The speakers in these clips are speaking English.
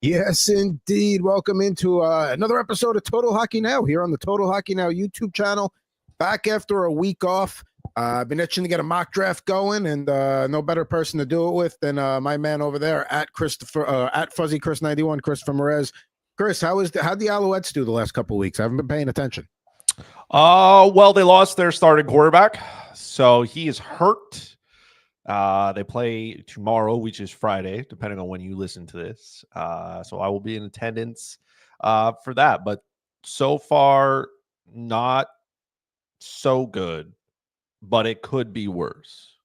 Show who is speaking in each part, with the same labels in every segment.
Speaker 1: Yes, indeed. Welcome into another episode of Total Hockey Now here on the Total Hockey Now YouTube channel. Back after a week off. I've been itching to get a mock draft going, and no better person to do it with than my man over there at Fuzzy Chris 91, Christopher Merez. Chris, how'd the Alouettes do the last couple of weeks? I haven't been paying attention.
Speaker 2: Well, they lost their starting quarterback, so he is hurt. They play tomorrow, which is Friday, depending on when you listen to this. So I will be in attendance for that. But so far, not so good, but it could be worse.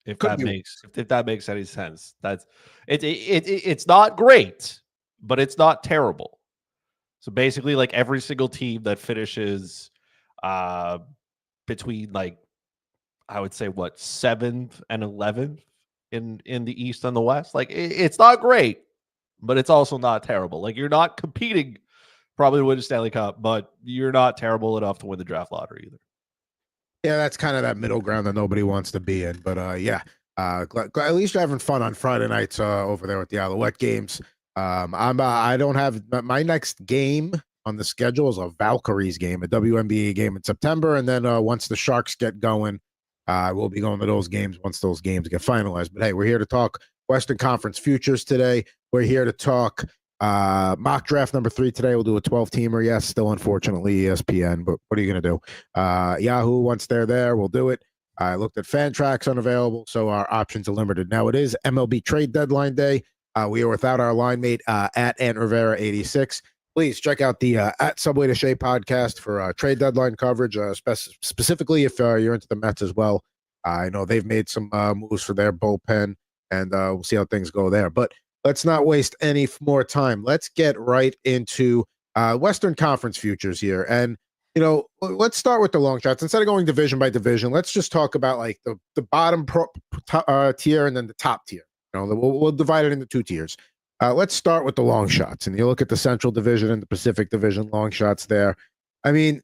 Speaker 2: If that makes any sense. That's it's not great, but it's not terrible. So basically, like every single team that finishes between like I would say 7th and 11th in the East and the West. Like it's not great, but it's also not terrible. Like you're not competing probably to win a Stanley Cup, but you're not terrible enough to win the draft lottery either.
Speaker 1: Yeah, that's kind of that middle ground that nobody wants to be in. But at least you're having fun on Friday nights over there with the Alouette games. I don't have my next game on the schedule is a Valkyries game, a WNBA game in September, and then once the Sharks get going, we'll be going to those games once those games get finalized. But hey, we're here to talk Western Conference futures today. We're here to talk mock draft number 3 today. We'll do a 12-teamer. Yes, still unfortunately ESPN, but what are you going to do? Yahoo, once they're there, we'll do it. I looked at Fan Tracks unavailable, so our options are limited. Now it is MLB trade deadline day. We are without our line mate at Ant Rivera 86. Please check out the at Subway to Shea podcast for trade deadline coverage, specifically if you're into the Mets as well. I know they've made some moves for their bullpen, and we'll see how things go there. But let's not waste any more time. Let's get right into Western Conference futures here. And, let's start with the long shots. Instead of going division by division, let's just talk about like the bottom tier and then the top tier. We'll divide it into 2 tiers. Let's start with the long shots, and you look at the Central Division and the Pacific Division long shots there. I mean,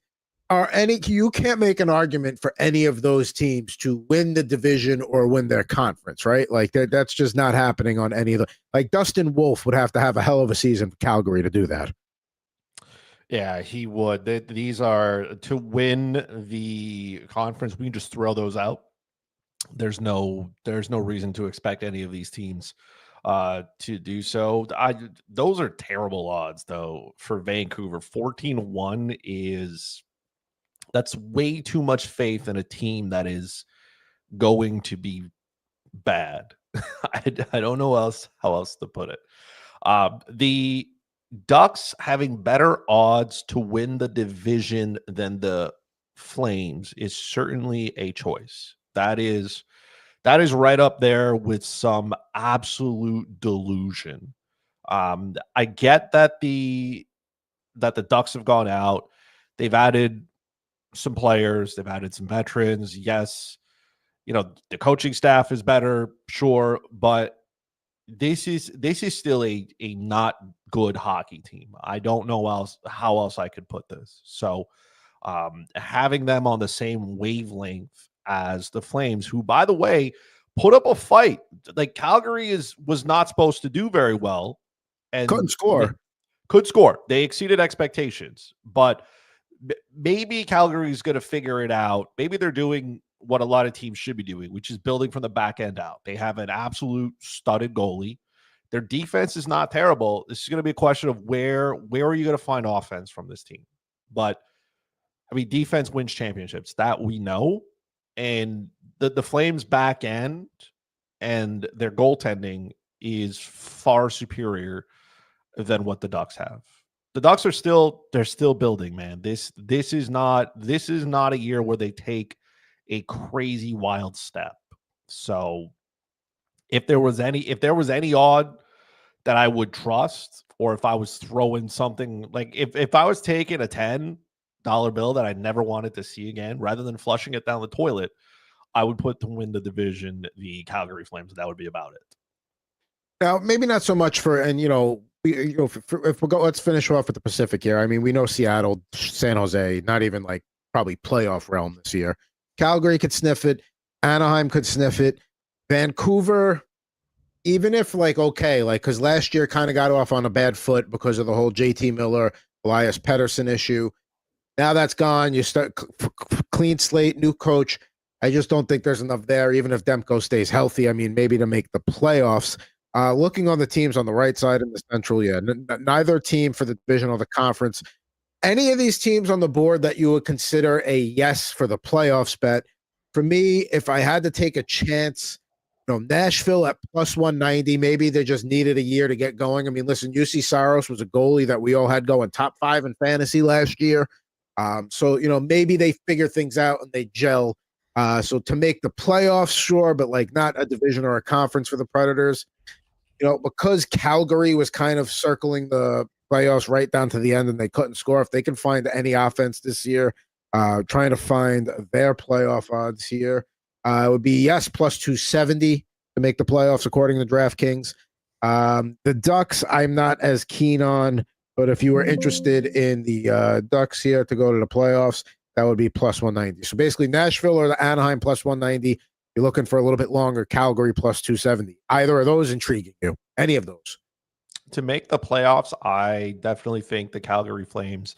Speaker 1: you can't make an argument for any of those teams to win the division or win their conference, right? Like that's just not happening on any of the. Like Dustin Wolf would have to have a hell of a season for Calgary to do that.
Speaker 2: Yeah, he would. These are to win the conference. We can just throw those out. There's no reason to expect any of these teams to do so. Those are terrible odds though for Vancouver. 14-1 that's way too much faith in a team that is going to be bad. I don't know how else to put it. The Ducks having better odds to win the division than the Flames is certainly a choice. That is right up there with some absolute delusion. I get that the Ducks have gone out. They've added some players. They've added some veterans. Yes, the coaching staff is better, sure, but this is still a not good hockey team. I don't know how else I could put this. So having them on the same wavelength as the Flames, who, by the way, put up a fight. Like Calgary was not supposed to do very well and
Speaker 1: couldn't score.
Speaker 2: Could score. They exceeded expectations, but maybe Calgary's going to figure it out. Maybe they're doing what a lot of teams should be doing, which is building from the back end out. They have an absolute studded goalie. Their defense is not terrible. This is going to be a question of where are you going to find offense from this team? But I mean, defense wins championships. That we know. And the Flames back end and their goaltending is far superior than what the Ducks have. The Ducks are still building, man. This is not a year where they take a crazy wild step. So if there was any odd that I would trust, or if I was throwing something like if I was taking a $10 bill that I never wanted to see again, rather than flushing it down the toilet, I would put to win the division the Calgary Flames. That would be about it.
Speaker 1: Now, maybe not so much for, and if we go, let's finish off with the Pacific here. I mean, we know Seattle, San Jose, not even like probably playoff realm this year. Calgary could sniff it. Anaheim could sniff it. Vancouver, even if like, okay, like, because last year kind of got off on a bad foot because of the whole JT Miller, Elias Pettersson issue. Now that's gone. You start clean slate, new coach. I just don't think there's enough there, even if Demko stays healthy. I mean, maybe to make the playoffs. Looking on the teams on the right side in the Central, yeah, neither team for the division or the conference. Any of these teams on the board that you would consider a yes for the playoffs bet? For me, if I had to take a chance, Nashville at plus 190, maybe they just needed a year to get going. I mean, listen, UC Saros was a goalie that we all had going top 5 in fantasy last year. So, maybe they figure things out and they gel. So to make the playoffs, sure, but like not a division or a conference for the Predators. Because Calgary was kind of circling the playoffs right down to the end and they couldn't score. If they can find any offense this year, trying to find their playoff odds here, it would be yes, plus 270 to make the playoffs, according to DraftKings. The Ducks, I'm not as keen on, but if you were interested in the Ducks here to go to the playoffs, that would be plus 190. So basically, Nashville or the Anaheim plus 190. You're looking for a little bit longer, Calgary plus 270. Either of those intriguing you? Any of those?
Speaker 2: To make the playoffs, I definitely think the Calgary Flames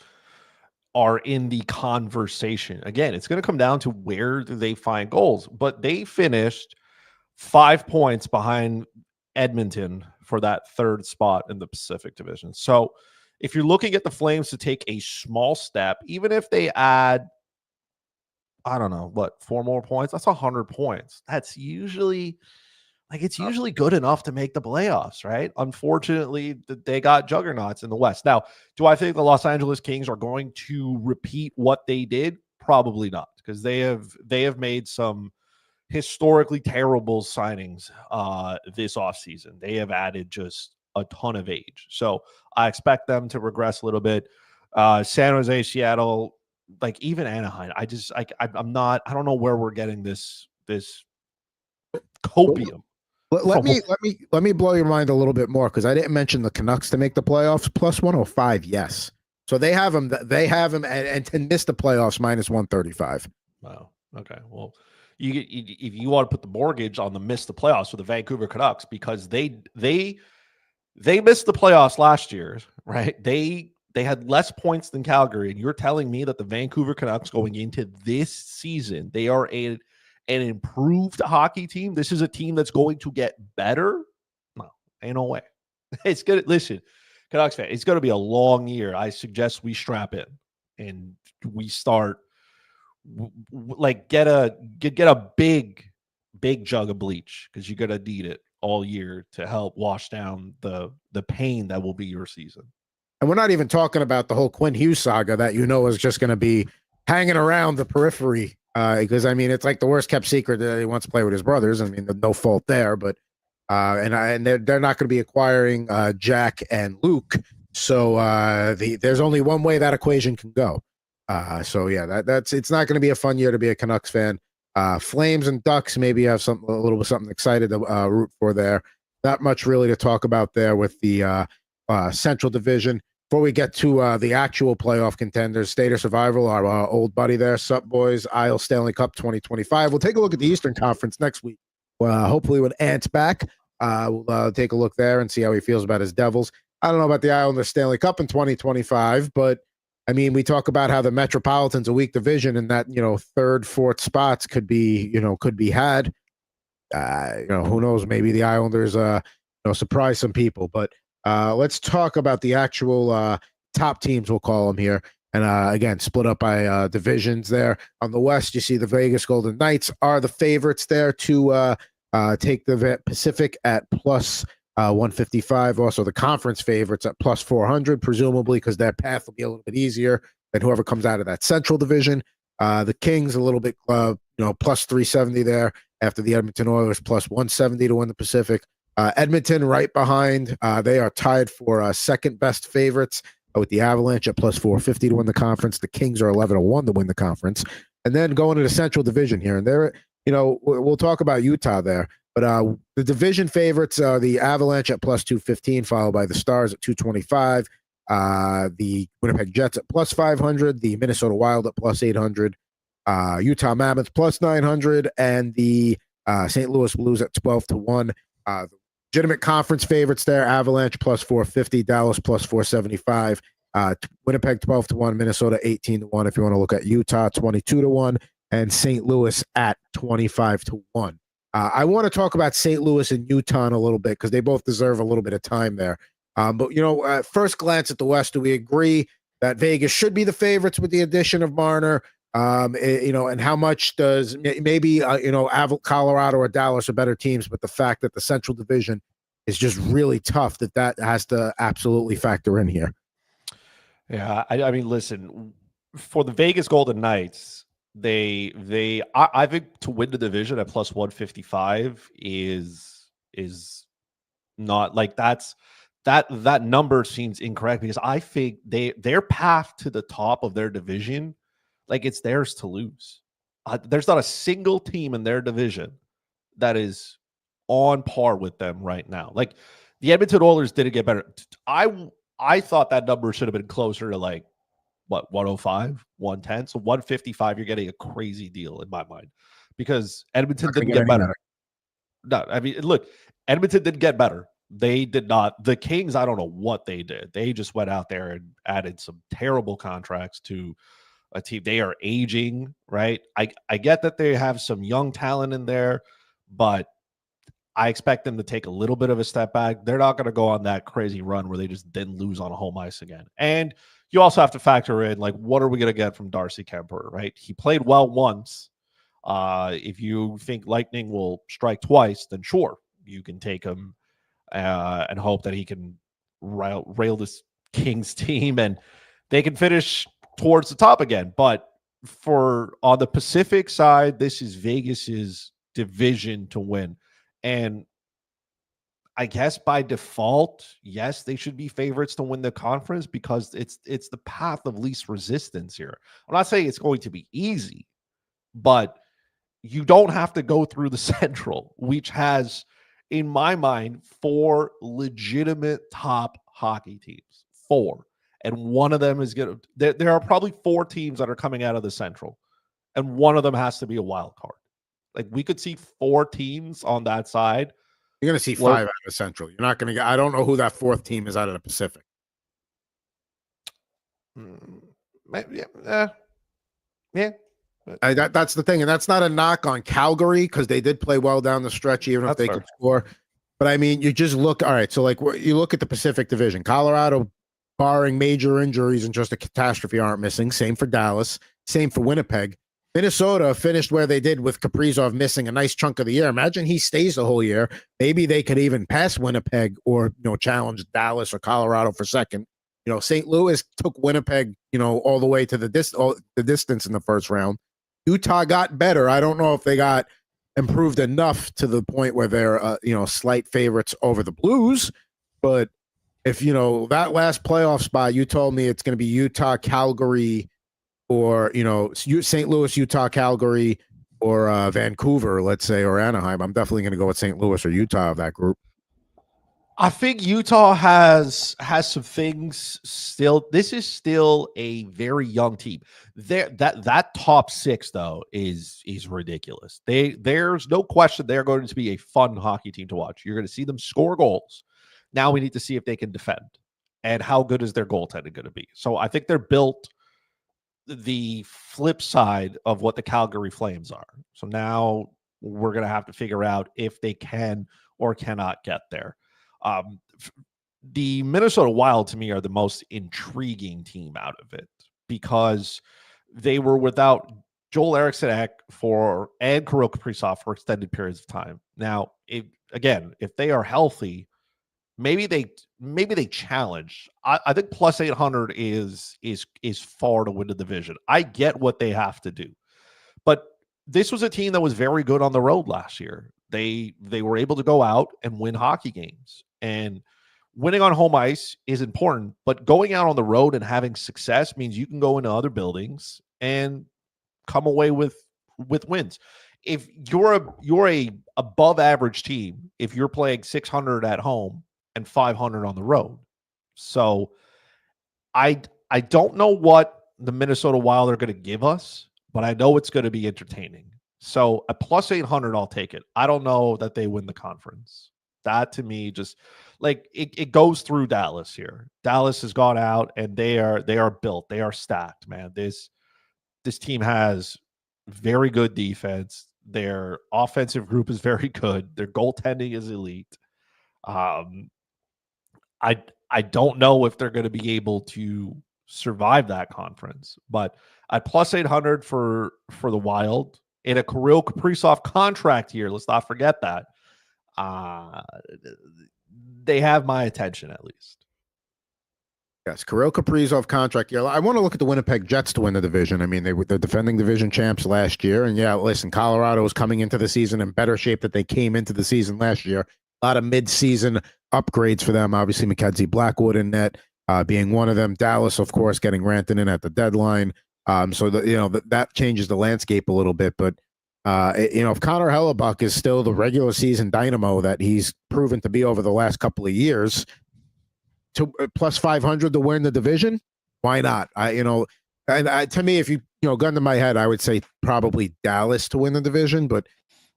Speaker 2: are in the conversation. Again, it's going to come down to where do they find goals, but they finished 5 points behind Edmonton for that third spot in the Pacific Division. So if you're looking at the Flames to take a small step, even if they add, I don't know, 4 more points, that's 100 points. That's usually it's usually good enough to make the playoffs, right? Unfortunately, they got juggernauts in the West. Now, do I think the Los Angeles Kings are going to repeat what they did? Probably not, because they have made some historically terrible signings this offseason. They have added just a ton of age. So I expect them to regress a little bit. San Jose, Seattle, like even Anaheim. I don't know where we're getting this copium.
Speaker 1: Let me blow your mind a little bit more, because I didn't mention the Canucks to make the playoffs. Plus 105, yes. So they have them. And to miss the playoffs minus 135.
Speaker 2: Wow. Okay. Well, if you want to put the mortgage on the miss the playoffs for the Vancouver Canucks, because they missed the playoffs last year, right? They had less points than Calgary, and you're telling me that the Vancouver Canucks going into this season, they are an improved hockey team? This is a team that's going to get better? No, ain't no way. It's good. Listen, Canucks fan, it's going to be a long year. I suggest we strap in and we start get a big jug of bleach, because you're going to need it all year to help wash down the pain that will be your season.
Speaker 1: And we're not even talking about the whole Quinn Hughes saga that is just going to be hanging around the periphery. Because I mean, it's like the worst kept secret that he wants to play with his brothers. I mean, no fault there, but and they're not going to be acquiring Jack and Luke. So there's only one way that equation can go. So yeah, it's not going to be a fun year to be a Canucks fan. Flames and Ducks, maybe have a little bit something excited to root for there. Not much really to talk about there with the Central Division. Before we get to the actual playoff contenders, State of Survival, our old buddy there, Sup Boys, Isle Stanley Cup 2025. We'll take a look at the Eastern Conference next week. Hopefully when Ant's back, we'll take a look there and see how he feels about his Devils. I don't know about the Islanders Stanley Cup in 2025, but I mean, we talk about how the Metropolitan's a weak division and that, third, fourth spots could be had. Who knows? Maybe the Islanders, surprise some people, but let's talk about the actual top teams, we'll call them here. And again, split up by divisions there. On the West, you see the Vegas Golden Knights are the favorites there to take the Pacific at plus 155. Also, the conference favorites at plus 400, presumably because their path will be a little bit easier than whoever comes out of that Central Division. The Kings a little bit, plus 370 there after the Edmonton Oilers, plus 170 to win the Pacific. Edmonton right behind. They are tied for second best favorites with the Avalanche at plus 450 to win the conference. The Kings are 11-1 to win the conference. And then going to the Central Division here, and there, we'll talk about Utah there, but the division favorites are the Avalanche at plus 215, followed by the Stars at 225, the Winnipeg Jets at plus 500, the Minnesota Wild at plus 800, Utah Mammoth plus 900, and the St. Louis Blues at 12-1. Legitimate conference favorites there: Avalanche plus 450, Dallas plus 475, Winnipeg 12-1, Minnesota 18-1. If you want to look at Utah, 22-1, and St. Louis at 25-1. I want to talk about St. Louis and Utah in a little bit because they both deserve a little bit of time there. But at first glance at the West, do we agree that Vegas should be the favorites with the addition of Marner? And how much does maybe Colorado or Dallas are better teams, but the fact that the Central Division is just really tough, that has to absolutely factor in here.
Speaker 2: Yeah, I mean, listen, for the Vegas Golden Knights, I think to win the division at plus 155 is not like that number seems incorrect because I think their path to the top of their division, like it's theirs to lose. There's not a single team in their division that is on par with them right now. Like the Edmonton Oilers didn't get better. I thought that number should have been closer to like what 105, 110. So 155, you're getting a crazy deal in my mind because Edmonton didn't get better. No, I mean, look, Edmonton didn't get better. They did not. The Kings, I don't know what they did. They just went out there and added some terrible contracts to a team. They are aging, right? I get that they have some young talent in there, but I expect them to take a little bit of a step back. They're not going to go on that crazy run where they just didn't lose on home ice again. And you also have to factor in, like, what are we going to get from Darcy Kemper, right? He played well once. If you think lightning will strike twice, then sure, you can take him and hope that he can rail this Kings team and they can finish towards the top again. But on the Pacific side, this is Vegas's division to win. And I guess by default, yes, they should be favorites to win the conference because it's the path of least resistance here. I'm not saying it's going to be easy, but you don't have to go through the Central, which has, in my mind, 4 legitimate top hockey teams. 4. And one of them is going to, there are probably 4 teams that are coming out of the Central, and one of them has to be a wild card. Like we could see 4 teams on that side.
Speaker 1: You're going to see 5 out of the Central. You're not going to get, I don't know who that 4th team is out of the Pacific.
Speaker 2: Yeah.
Speaker 1: That's the thing. And that's not a knock on Calgary because they did play well down the stretch, even if they could score. But I mean, you just look, all right. So like you look at the Pacific Division, Colorado, barring major injuries and just a catastrophe, aren't missing. Same for Dallas. Same for Winnipeg. Minnesota finished where they did with Kaprizov missing a nice chunk of the year. Imagine he stays the whole year. Maybe they could even pass Winnipeg or challenge Dallas or Colorado for second. St. Louis took Winnipeg, all the way to the distance in the first round. Utah got better. I don't know if they got improved enough to the point where they're slight favorites over the Blues. But if that last playoff spot, you told me it's going to be Utah, Calgary, or St. Louis, Utah, Calgary, or Vancouver, let's say, or Anaheim. I'm definitely going to go with St. Louis or Utah of that group.
Speaker 2: I think Utah has some things still. This is still a very young team. That top 6 though is ridiculous. There's no question they're going to be a fun hockey team to watch. You're going to see them score goals. Now we need to see if they can defend and how good is their goaltending going to be. So I think they're built the flip side of what the Calgary Flames are. So now we're going to have to figure out if they can or cannot get there. The Minnesota Wild to me are the most intriguing team out of it because they were without Joel Eriksson and Kirill Kaprizov for extended periods of time. Now, if they are healthy, maybe they challenge. I think plus 800 is far to win the division. I get what they have to do, but this was a team that was very good on the road last year. They were able to go out and win hockey games, and winning on home ice is important, but going out on the road and having success means you can go into other buildings and come away with wins. If you're a above average team, if you're playing 600 at home and 500 on the road. So I don't know what the Minnesota Wild are going to give us, but I know it's going to be entertaining. So a plus 800, I'll take it. I don't know that they win the conference. That to me, just like it goes through Dallas here. Dallas has gone out and they are built. They are stacked, man. This team has very good defense. Their offensive group is very good. Their goaltending is elite. Um, I don't know if they're going to be able to survive that conference, but at plus 800 for the Wild in a Kirill Kaprizov contract year, let's not forget that. Uh, they have my attention at least.
Speaker 1: Yes, Kirill Kaprizov contract year. I want to look at the Winnipeg Jets to win the division. I mean, they were the defending division champs last year, and yeah, listen, Colorado was coming into the season in better shape that they came into the season last year. A lot of mid-season upgrades for them. Obviously, Mackenzie Blackwood in net being one of them. Dallas, of course, getting Rantanen at the deadline. So that changes the landscape a little bit. But if Connor Hellebuck is still the regular season dynamo that he's proven to be over the last couple of years, to plus 500 to win the division, why not? To me, if you gun to my head, I would say probably Dallas to win the division, but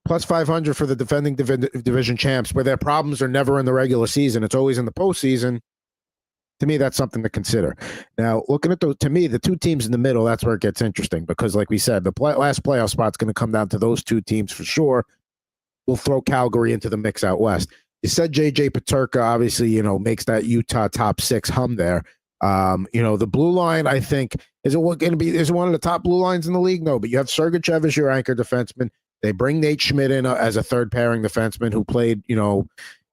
Speaker 1: plus 500 for the defending division champs, where their problems are never in the regular season, it's always in the postseason. To me, that's something to consider. Now, looking at to me, the two teams in the middle, that's where it gets interesting because, like we said, the last playoff spot's going to come down to those two teams for sure. We'll throw Calgary into the mix out west. You said JJ Peterka obviously, makes that Utah top six hum there. The blue line, I think, is it one of the top blue lines in the league? No, but you have Sergachev as your anchor defenseman. They bring Nate Schmidt in as a third pairing defenseman who played,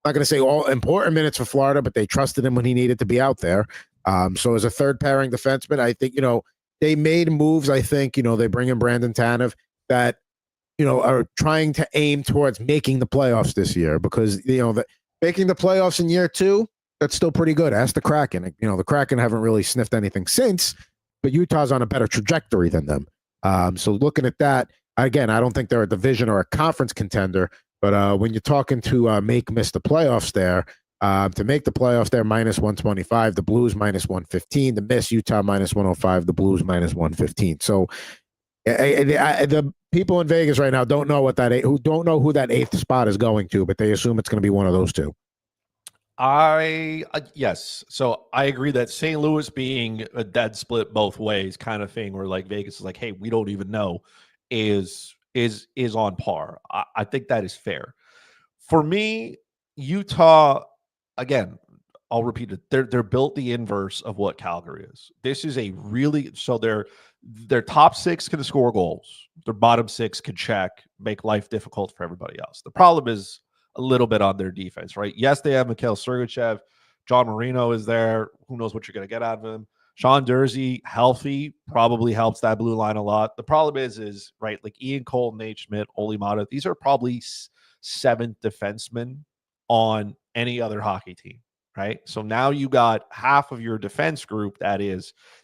Speaker 1: not going to say all important minutes for Florida, but they trusted him when he needed to be out there. So as a third pairing defenseman, I think, they made moves. I think, they bring in Brandon Tanev that, are trying to aim towards making the playoffs this year because, making the playoffs in year two, that's still pretty good. Ask the Kraken. The Kraken haven't really sniffed anything since, but Utah's on a better trajectory than them. So looking at that, again, I don't think they're a division or a conference contender, but when you're talking to miss the playoffs there, to make the playoffs there, minus 125, the Blues minus 115, the miss Utah minus 105, the Blues minus 115. So the people in Vegas right now don't know who that eighth spot is going to, but they assume it's going to be one of those two.
Speaker 2: Yes. So I agree that St. Louis being a dead split both ways kind of thing, where like Vegas is like, hey, we don't even know, is on par. I think that is fair. For me, Utah, again, I'll repeat it. They're built the inverse of what Calgary is. This is their top six can score goals. Their bottom six can check, make life difficult for everybody else. The problem is a little bit on their defense, right? Yes, they have Mikhail Sergachev. John Marino is there. Who knows what you're going to get out of him? Sean Durzi, healthy, probably helps that blue line a lot. The problem is right, like Ian Cole, Nate Schmidt, Oli Mata, these are probably seventh defensemen on any other hockey team, right? So now you got half of your defense group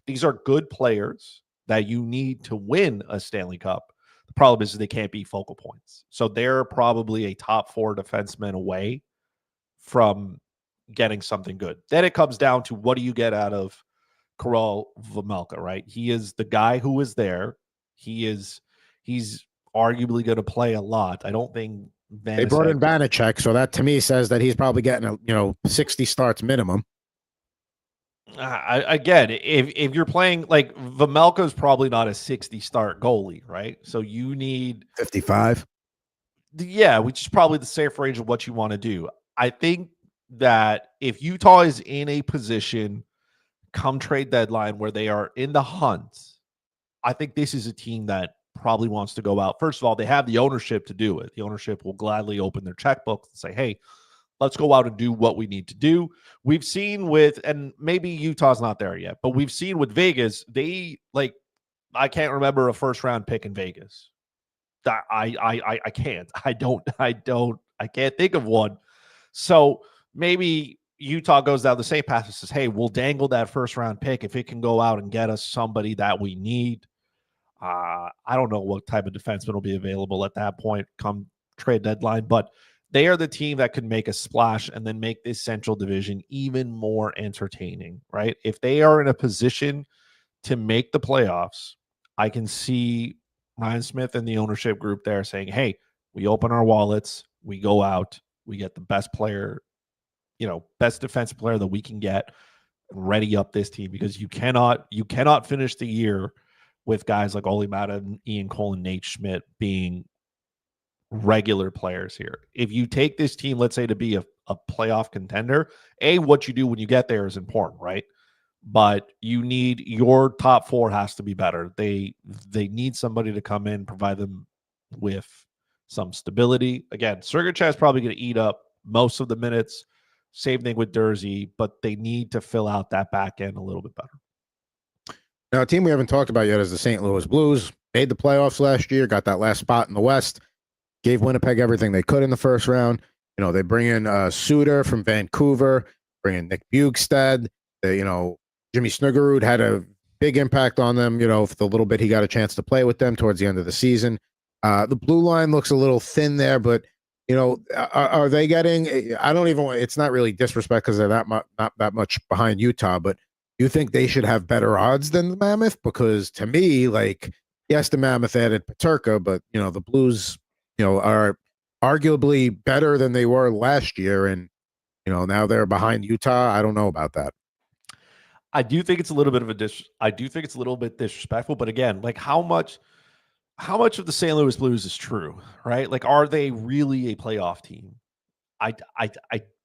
Speaker 2: these are good players that you need to win a Stanley Cup. The problem is they can't be focal points. So they're probably a top four defenseman away from getting something good. Then it comes down to what do you get out of Kirill Vejmelka, right? He is the guy who is there. He's arguably going to play a lot. I don't think
Speaker 1: they brought in Vanacek, so that to me says that he's probably getting 60 starts minimum.
Speaker 2: Again, if you're playing like Vejmelka is probably not a 60 start goalie, right? So you need
Speaker 1: 55.
Speaker 2: Yeah, which is probably the safe range of what you want to do. I think that if Utah is in a position come trade deadline where they are in the hunt, I think this is a team that probably wants to go out. First of all, they have the ownership to do it. The ownership will gladly open their checkbook and say, hey, let's go out and do what we need to do. We've seen and maybe Utah's not there yet, but we've seen with Vegas, I can't remember a first round pick in Vegas. I can't. I can't think of one. So maybe Utah goes down the same path and says, hey, we'll dangle that first round pick if it can go out and get us somebody that we need. I don't know what type of defenseman will be available at that point come trade deadline, but they are the team that could make a splash and then make this Central Division even more entertaining, right? If they are in a position to make the playoffs, I can see Ryan Smith and the ownership group there saying, hey, we open our wallets, we go out, We get the best player, best defensive player that we can get, ready up this team, because you cannot finish the year with guys like Oli Madden, Ian Cole, and Nate Schmidt being regular players here. If you take this team, let's say, to be a playoff contender, what you do when you get there is important, right? But your top four has to be better. They need somebody to come in, provide them with some stability. Again, Sergachev is probably going to eat up most of the minutes. Same thing with Dursey, but they need to fill out that back end a little bit better.
Speaker 1: Now, a team we haven't talked about yet is the St. Louis Blues. Made the playoffs last year, got that last spot in the West, gave Winnipeg everything they could in the first round. They bring in Suter from Vancouver, bring in Nick Bjugstad. Jimmy Snuggerud had a big impact on them, for the little bit he got a chance to play with them towards the end of the season. The blue line looks a little thin there, but are they getting? It's not really disrespect because they're not that much behind Utah, but you think they should have better odds than the Mammoth? Because to me, yes, the Mammoth added Peterka, but the Blues, are arguably better than they were last year, and now they're behind Utah. I don't know about that.
Speaker 2: I do think it's a little bit of I do think it's a little bit disrespectful, but again, how much of the St. Louis Blues is true, right? Are they really a playoff team? I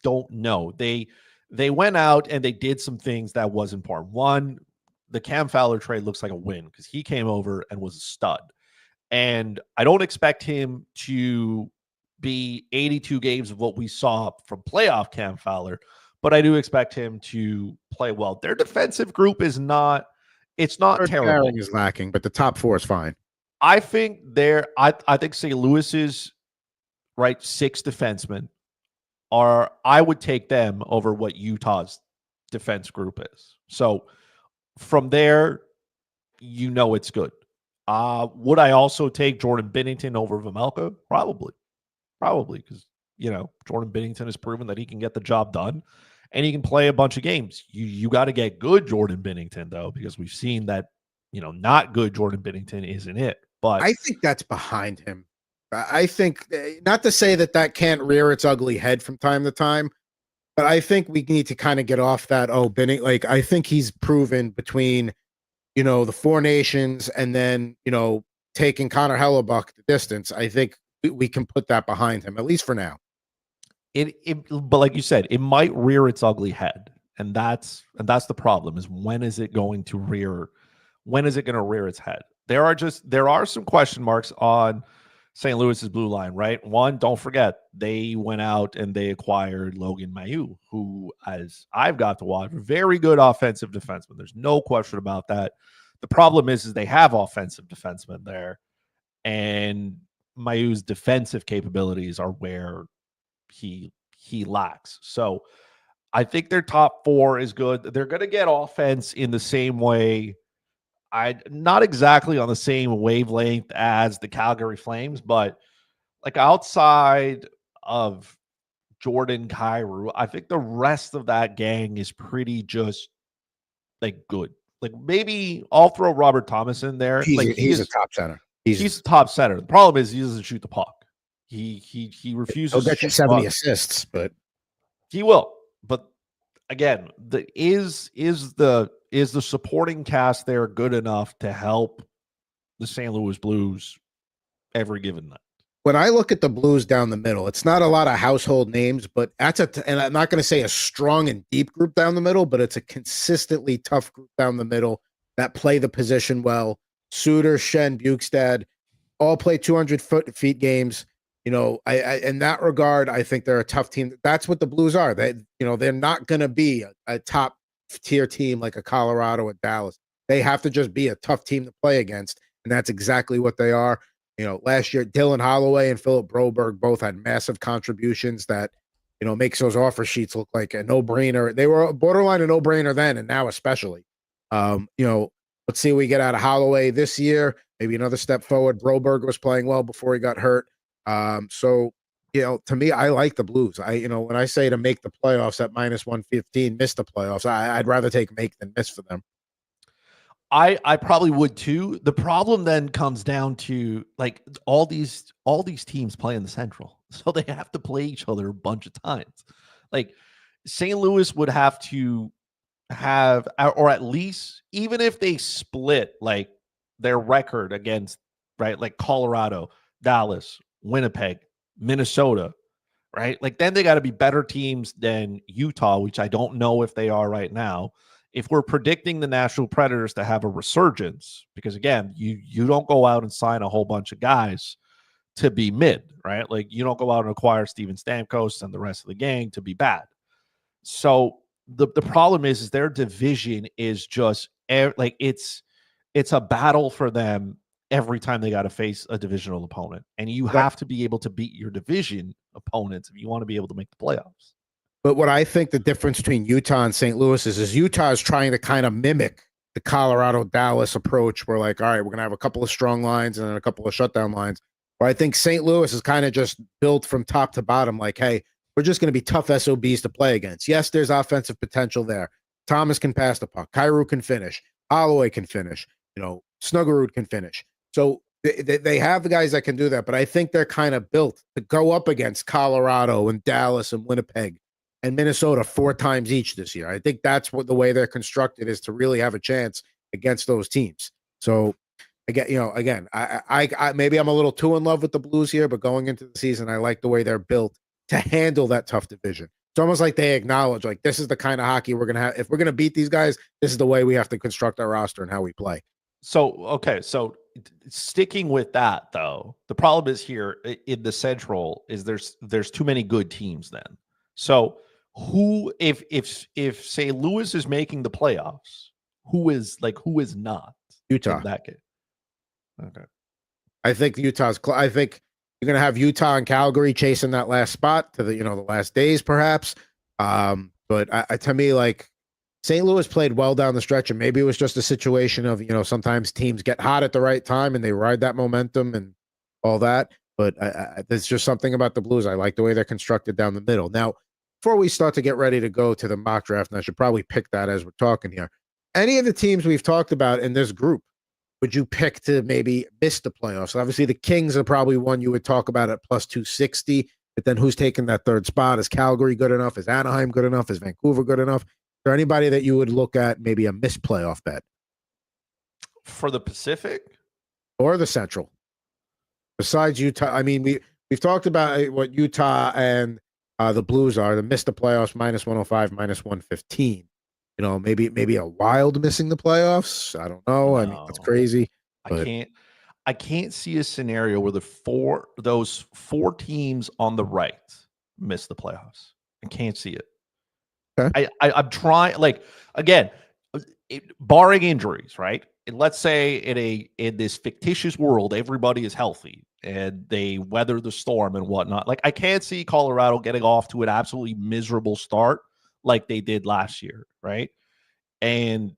Speaker 2: don't know. They went out and they did some things that was important. One, the Cam Fowler trade looks like a win because he came over and was a stud. And I don't expect him to be 82 games of what we saw from playoff Cam Fowler, but I do expect him to play well. Their defensive group is not terrible.
Speaker 1: Is lacking, but the top four is fine.
Speaker 2: I think I think St. Louis's 6 defensemen I would take them over what Utah's defense group is. So from there, it's good. Would I also take Jordan Binnington over Vejmelka? Probably because Jordan Binnington has proven that he can get the job done and he can play a bunch of games. You got to get good Jordan Binnington though, because we've seen that not good Jordan Binnington isn't it. But
Speaker 1: I think that's behind him. I think, not to say that can't rear its ugly head from time to time, but I think we need to kind of get off that. Binnington, I think he's proven between the Four Nations and then taking Connor Hellebuck the distance. I think we can put that behind him, at least for now.
Speaker 2: But like you said, it might rear its ugly head, and that's the problem. Is when is it going to rear its head? There are some question marks on St. Louis's blue line, right? One, don't forget, they went out and they acquired Logan Mailloux, who, as I've got to watch, very good offensive defenseman. There's no question about that. The problem is they have offensive defensemen there, and Mailloux's defensive capabilities are where he lacks. So I think their top four is good. They're going to get offense in the same way. Not exactly on the same wavelength as the Calgary Flames, but outside of Jordan Kyrou, I think the rest of that gang is pretty just good. Maybe I'll throw Robert Thomas in there.
Speaker 1: He's a top center.
Speaker 2: He's top center. The problem is he doesn't shoot the puck. He refuses.
Speaker 1: He'll get you 70 assists, but
Speaker 2: he will. But again, is the supporting cast there good enough to help the St. Louis Blues every given night?
Speaker 1: When I look at the Blues down the middle, it's not a lot of household names, but and I'm not going to say a strong and deep group down the middle, but it's a consistently tough group down the middle that play the position well. Suter, Schenn, Bjugstad all play 200 feet games. In that regard, I think they're a tough team. That's what the Blues are. They're not going to be a top tier team like a Colorado or Dallas. They have to just be a tough team to play against, and that's exactly what they are. Last year, Dylan Holloway and Philip Broberg both had massive contributions that, makes those offer sheets look like a no-brainer. They were borderline a no-brainer then, and now especially. Let's see what we get out of Holloway this year. Maybe another step forward. Broberg was playing well before he got hurt. To me, I like the Blues. When I say to make the playoffs at -115, miss the playoffs, I'd rather take make than miss for them.
Speaker 2: I probably would too. The problem then comes down to like all these teams play in the Central, so they have to play each other a bunch of times. Like St. Louis would have to have, or at least even if they split like their record against, right, like Colorado, Dallas, Winnipeg, Minnesota, right? Like then they got to be better teams than Utah, which I don't know if they are right now. If we're predicting the Nashville Predators to have a resurgence, because again, you don't go out and sign a whole bunch of guys to be mid, right? Like you don't go out and acquire Steven Stamkos and the rest of the gang to be bad. So the problem is their division is just like it's a battle for them every time they got to face a divisional opponent, and you have to be able to beat your division opponents if you want to be able to make the playoffs.
Speaker 1: But what I think the difference between Utah and St. Louis is Utah is trying to kind of mimic the Colorado Dallas approach. We're like, all right, we're going to have a couple of strong lines and then a couple of shutdown lines. But I think St. Louis is kind of just built from top to bottom. Like, hey, we're just going to be tough SOBs to play against. Yes, there's offensive potential there. Thomas can pass the puck. Kyrou can finish. Holloway can finish. Snuggerud can finish. So they have the guys that can do that. But I think they're kind of built to go up against Colorado and Dallas and Winnipeg and Minnesota 4 times each this year. I think that's what the way they're constructed is to really have a chance against those teams. So again, I maybe I'm a little too in love with the Blues here, but going into the season, I like the way they're built to handle that tough division. It's almost like they acknowledge, like, this is the kind of hockey we're going to have. If we're going to beat these guys, this is the way we have to construct our roster and how we play.
Speaker 2: So, okay. So sticking with that though, the problem is here in the Central is there's too many good teams then. So who, if St. Louis is making the playoffs, who is not
Speaker 1: Utah
Speaker 2: in that game? Okay.
Speaker 1: I think I think you're going to have Utah and Calgary chasing that last spot to the last days perhaps. But to me, like, St. Louis played well down the stretch, and maybe it was just a situation of sometimes teams get hot at the right time and they ride that momentum and all that. But there's just something about the Blues. I like the way they're constructed down the middle. Now, before we start to get ready to go to the mock draft, and I should probably pick that as we're talking here, any of the teams we've talked about in this group, would you pick to maybe miss the playoffs? Obviously, the Kings are probably one you would talk about at plus 260, but then who's taking that third spot? Is Calgary good enough? Is Anaheim good enough? Is Vancouver good enough? Is there anybody that you would look at maybe a missed playoff bet?
Speaker 2: For the Pacific?
Speaker 1: Or the Central? Besides Utah, I mean, we've talked about what Utah and the Blues are. The missed the playoffs, minus 105, minus 115. Maybe a Wild missing the playoffs. I don't know.
Speaker 2: No.
Speaker 1: I mean, that's crazy. But
Speaker 2: I can't see a scenario where those four teams on the right miss the playoffs. I can't see it.
Speaker 1: Okay.
Speaker 2: I'm trying, like, again, barring injuries, right? And let's say in this fictitious world, everybody is healthy and they weather the storm and whatnot. Like, I can't see Colorado getting off to an absolutely miserable start like they did last year, right? And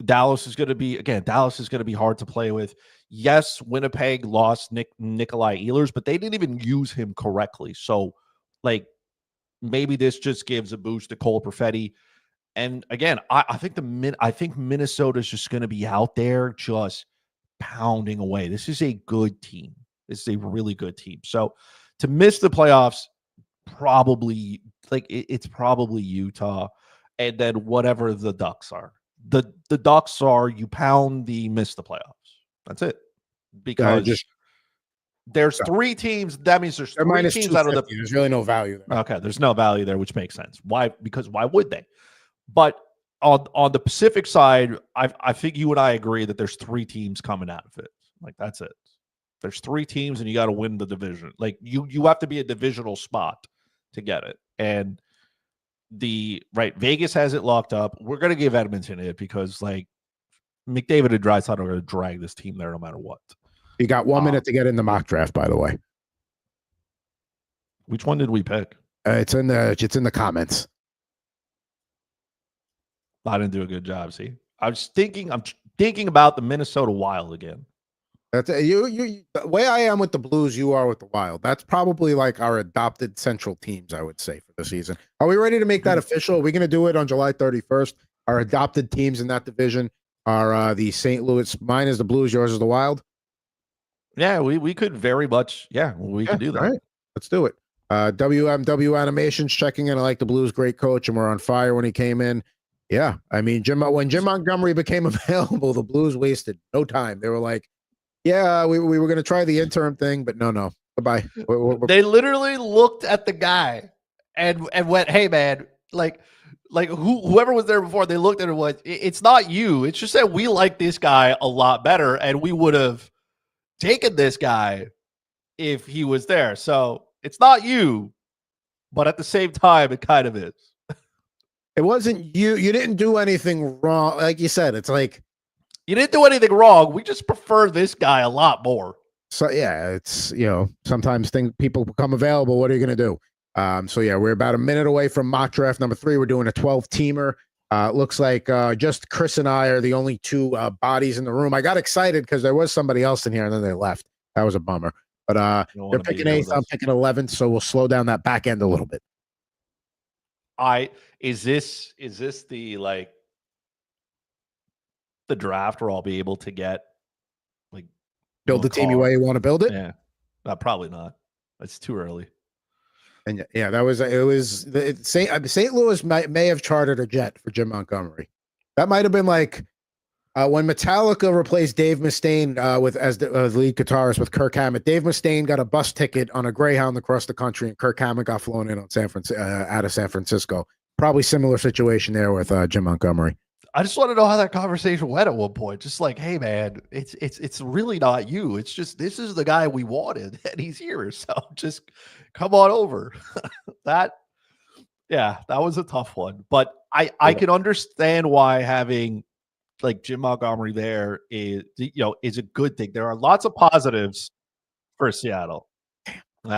Speaker 2: Dallas is going to be hard to play with. Yes, Winnipeg lost Nikolai Ehlers, but they didn't even use him correctly. So, like, maybe this just gives a boost to Cole Perfetti. And again, I think Minnesota is just going to be out there just pounding away. This is a good team. This is a really good team. So to miss the playoffs, probably it's probably Utah, and then whatever the Ducks are. The Ducks are, you pound the miss the playoffs. That's it. Because there's 3 teams. That means there's 3 teams out of the.
Speaker 1: There's really no value there.
Speaker 2: Okay, there's no value there, which makes sense. Why? Because why would they? But on the Pacific side, I think you and I agree that there's 3 teams coming out of it. Like, that's it. There's 3 teams, and you got to win the division. Like, you have to be a divisional spot to get it. And Vegas has it locked up. We're gonna give Edmonton it because, like, McDavid and Draisaitl are gonna drag this team there no matter what.
Speaker 1: You got 1 minute to get in the mock draft, by the way.
Speaker 2: Which one did we pick?
Speaker 1: It's in the comments.
Speaker 2: I didn't do a good job. See, I'm thinking about the Minnesota Wild again.
Speaker 1: That's you. The way I am with the Blues, you are with the Wild. That's probably like our adopted Central teams, I would say, for the season. Are we ready to make that official? Are we going to do it on July 31st? Our adopted teams in that division. are the St. Louis. Mine is the Blues. Yours is the Wild.
Speaker 2: Yeah, we could very much. Yeah, we could do
Speaker 1: All
Speaker 2: that.
Speaker 1: right, let's do it. WMW Animations checking in. I like the Blues, great coach, and we're on fire when he came in. Yeah, I mean, when Jim Montgomery became available, the Blues wasted no time. They were like, "Yeah, we were going to try the interim thing, but no, goodbye."
Speaker 2: They literally looked at the guy and went, "Hey, man, like whoever was there before, they looked at it and went, it's not you. It's just that we like this guy a lot better, and we would have taken this guy if he was there. So it's not you, but at the same time, it kind of is."
Speaker 1: It wasn't you. You didn't do anything wrong. Like you said, it's like
Speaker 2: You didn't do anything wrong. We just prefer this guy a lot more.
Speaker 1: so. Yeah, it's sometimes people become available. What are you going to do? So yeah, we're about a minute away from mock draft number 3. We're doing a 12-teamer. Looks like just Chris and I are the only two bodies in the room. I got excited because there was somebody else in here and then they left. That was a bummer. But they're picking 8th. I'm picking 11th, so we'll slow down that back end a little bit.
Speaker 2: Is this the the draft where I'll be able to get
Speaker 1: build the team the way you want to build it?
Speaker 2: Yeah, probably not. It's too early.
Speaker 1: And yeah, it was St. Louis may have chartered a jet for Jim Montgomery. That might have been like when Metallica replaced Dave Mustaine as the lead guitarist with Kirk Hammett. Dave Mustaine got a bus ticket on a Greyhound across the country, and Kirk Hammett got flown in on out of San Francisco. Probably similar situation there with Jim Montgomery.
Speaker 2: I just want to know how that conversation went at one point. Just like, hey man, it's really not you. It's just this is the guy we wanted, and he's here. So just come on over. that was a tough one. But I can understand why having like Jim Montgomery there is a good thing. There are lots of positives for Seattle. Dude.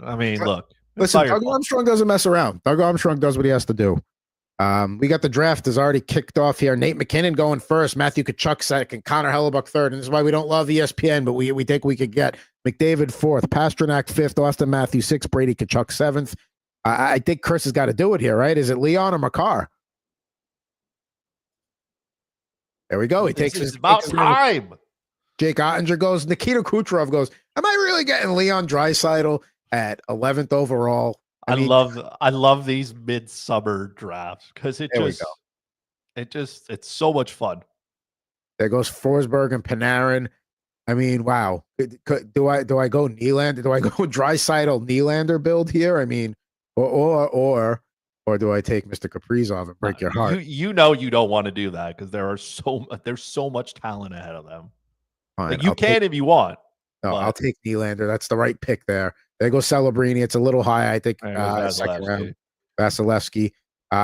Speaker 2: I mean, look.
Speaker 1: Listen, Doug Armstrong doesn't mess around. Doug Armstrong does what he has to do. We got the draft is already kicked off here. Nate McKinnon going first, Matthew Tkachuk second, Connor Hellebuck third. And this is why we don't love ESPN, but we think we could get McDavid fourth, Pasternak fifth, Austin Matthews sixth, Brady Tkachuk seventh. I think Chris has got to do it here, right? Is it Leon or Makar? There we go. He takes his
Speaker 2: about time.
Speaker 1: Jake Ottinger goes. Nikita Kucherov goes. Am I really getting Leon Draisaitl at 11th overall?
Speaker 2: I love these midsummer drafts because it's so much fun.
Speaker 1: There goes Forsberg and Panarin. I mean, wow. Do I go Nylander? Do I go Draisaitl Nylander build here? I mean, or do I take Mr. Kaprizov and break your heart?
Speaker 2: You don't want to do that because there's so much talent ahead of them.
Speaker 1: Fine,
Speaker 2: like you can if you want.
Speaker 1: No, I'll take Nylander. That's the right pick there. There goes Celebrini. It's a little high, I think. Second round, Vasilevsky.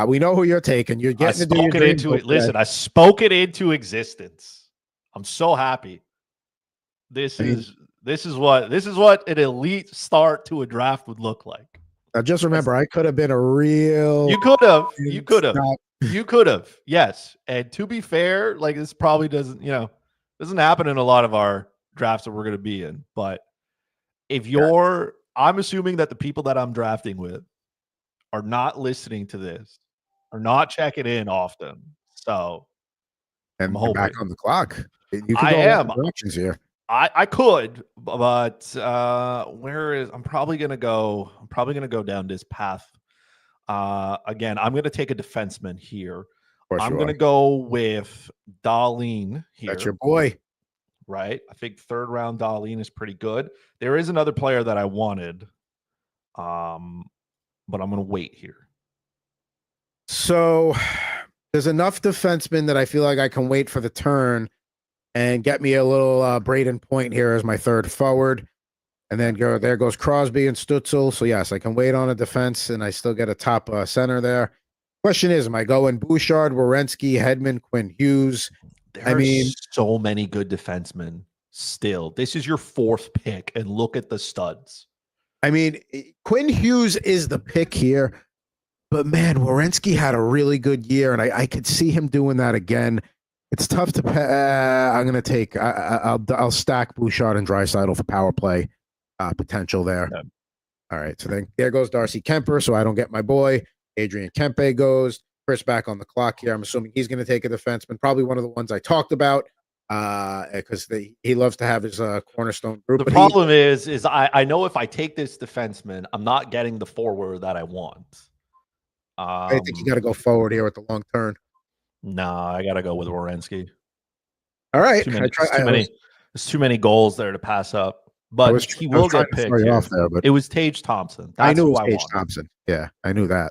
Speaker 1: We know who you're taking. You're getting to do your dream
Speaker 2: into it. Listen, I spoke it into existence. I'm so happy. This is what an elite start to a draft would look like.
Speaker 1: Now, just remember, I could have been a real.
Speaker 2: You could have. Yes, and to be fair, like this probably doesn't happen in a lot of our drafts that we're going to be in. But if I'm assuming that the people that I'm drafting with are not listening to this, are not checking in often. So,
Speaker 1: and you're back on the clock. You
Speaker 2: I am.
Speaker 1: Directions here.
Speaker 2: I could, but I'm probably gonna go down this path. Again, I'm gonna take a defenseman here. I'm gonna go with Dahlin here.
Speaker 1: That's your boy.
Speaker 2: Right. I think third round Dahlin is pretty good. There is another player that I wanted. But I'm gonna wait here.
Speaker 1: So there's enough defensemen that I feel like I can wait for the turn and get me a little Braden Point here as my third forward. And then there goes Crosby and Stutzel. So yes, I can wait on a defense and I still get a top center there. Question is, am I going Bouchard, Werenski, Hedman, Quinn Hughes?
Speaker 2: There are so many good defensemen still. This is your fourth pick, and look at the studs.
Speaker 1: I mean, Quinn Hughes is the pick here, but man, Werenski had a really good year, and I could see him doing that again. It's tough to. I'm going to take. I'll stack Bouchard and Draisaitl for power play potential there. Yeah. All right, so then there goes Darcy Kemper, so I don't get my boy. Adrian Kempe goes. Chris back on the clock here. I'm assuming he's going to take a defenseman, probably one of the ones I talked about, because he loves to have his cornerstone group.
Speaker 2: The
Speaker 1: But
Speaker 2: problem is I know if I take this defenseman, I'm not getting the forward that I want.
Speaker 1: I think you got to go forward here with the long turn.
Speaker 2: No, I got to go with Werenski.
Speaker 1: All right,
Speaker 2: There's too many goals there to pass up. But he will get picked here.
Speaker 1: Off there, but
Speaker 2: it was Tage Thompson.
Speaker 1: I knew it was Tage Thompson. Yeah, I knew that.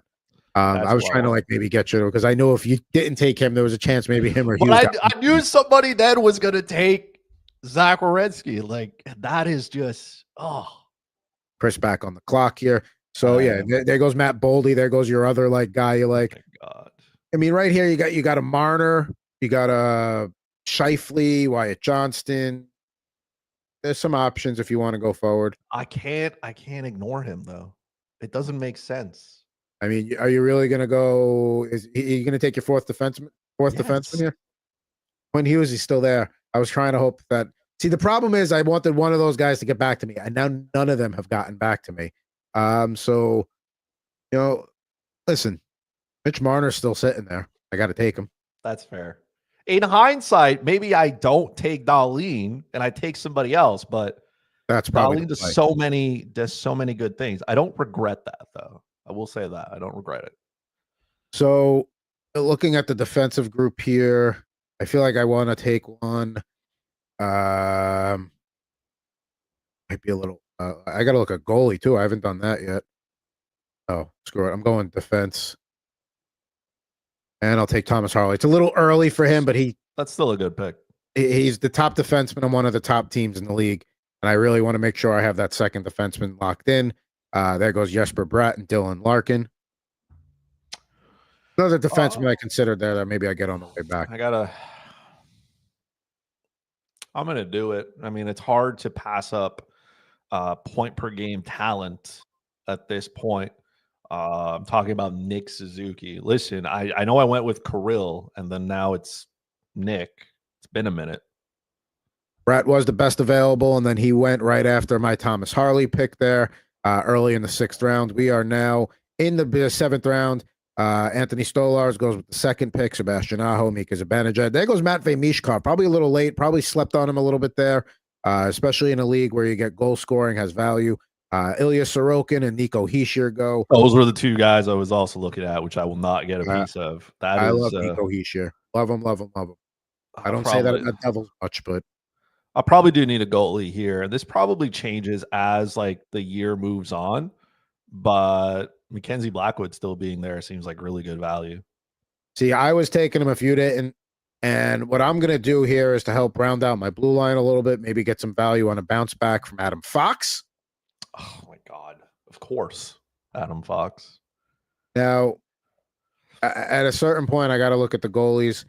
Speaker 1: I was trying to like maybe get you because I knew if you didn't take him, there was a chance maybe him or Hughes.
Speaker 2: But I knew somebody then was going to take Zach Werenski. Like that is just
Speaker 1: Chris back on the clock here. So yeah, there goes Matt Boldy. There goes your other like guy you like.
Speaker 2: Oh my God.
Speaker 1: I mean, right here you got a Marner, you got a Scheifele, Wyatt Johnston. There's some options if you want to go forward.
Speaker 2: I can't ignore him though. It doesn't make sense.
Speaker 1: I mean, are you really going to go? Is he going to take your fourth defenseman here? When he's still there. I was trying to hope that. See, the problem is I wanted one of those guys to get back to me, and now none of them have gotten back to me. So, listen, Mitch Marner's still sitting there. I got to take him.
Speaker 2: That's fair. In hindsight, maybe I don't take Dahlin and I take somebody else, but
Speaker 1: that's probably
Speaker 2: Dahlin does so many good things. I don't regret that though. I will say that I don't regret it.
Speaker 1: So looking at the defensive group here, I feel like I want to take one. Might be a little, I got to look at goalie too. I haven't done that yet. Oh, screw it. I'm going defense. And I'll take Thomas Harley. It's a little early for him, but
Speaker 2: that's still a good pick.
Speaker 1: He's the top defenseman on one of the top teams in the league. And I really want to make sure I have that second defenseman locked in. There goes Jesper Bratt and Dylan Larkin. Another defenseman I considered there that maybe I get on the way back.
Speaker 2: I'm going to do it. I mean, it's hard to pass up point per game talent at this point. I'm talking about Nick Suzuki. Listen, I know I went with Kirill, and then now it's Nick. It's been a minute.
Speaker 1: Brett was the best available, and then he went right after my Thomas Harley pick there early in the 6th round. We are now in the 7th round. Anthony Stolars goes with the 2nd pick. Sebastian Aho, Mika Zibanejad. There goes Matvei Mishkov. Probably a little late. Probably slept on him a little bit there, especially in a league where you get goal scoring has value. Ilya Sorokin and Nico Hischier go.
Speaker 2: Those were the two guys I was also looking at, which I will not get a piece of.
Speaker 1: I love Nico Hischier. Love him. I don't say that about Devils much, but
Speaker 2: I probably do need a goalie here. This probably changes as like the year moves on, but Mackenzie Blackwood still being there seems like really good value.
Speaker 1: See, I was taking him if you didn't. And what I'm going to do here is to help round out my blue line a little bit, maybe get some value on a bounce back from Adam Fox.
Speaker 2: Oh my God. Of course. Adam Fox.
Speaker 1: Now, at a certain point, I got to look at the goalies.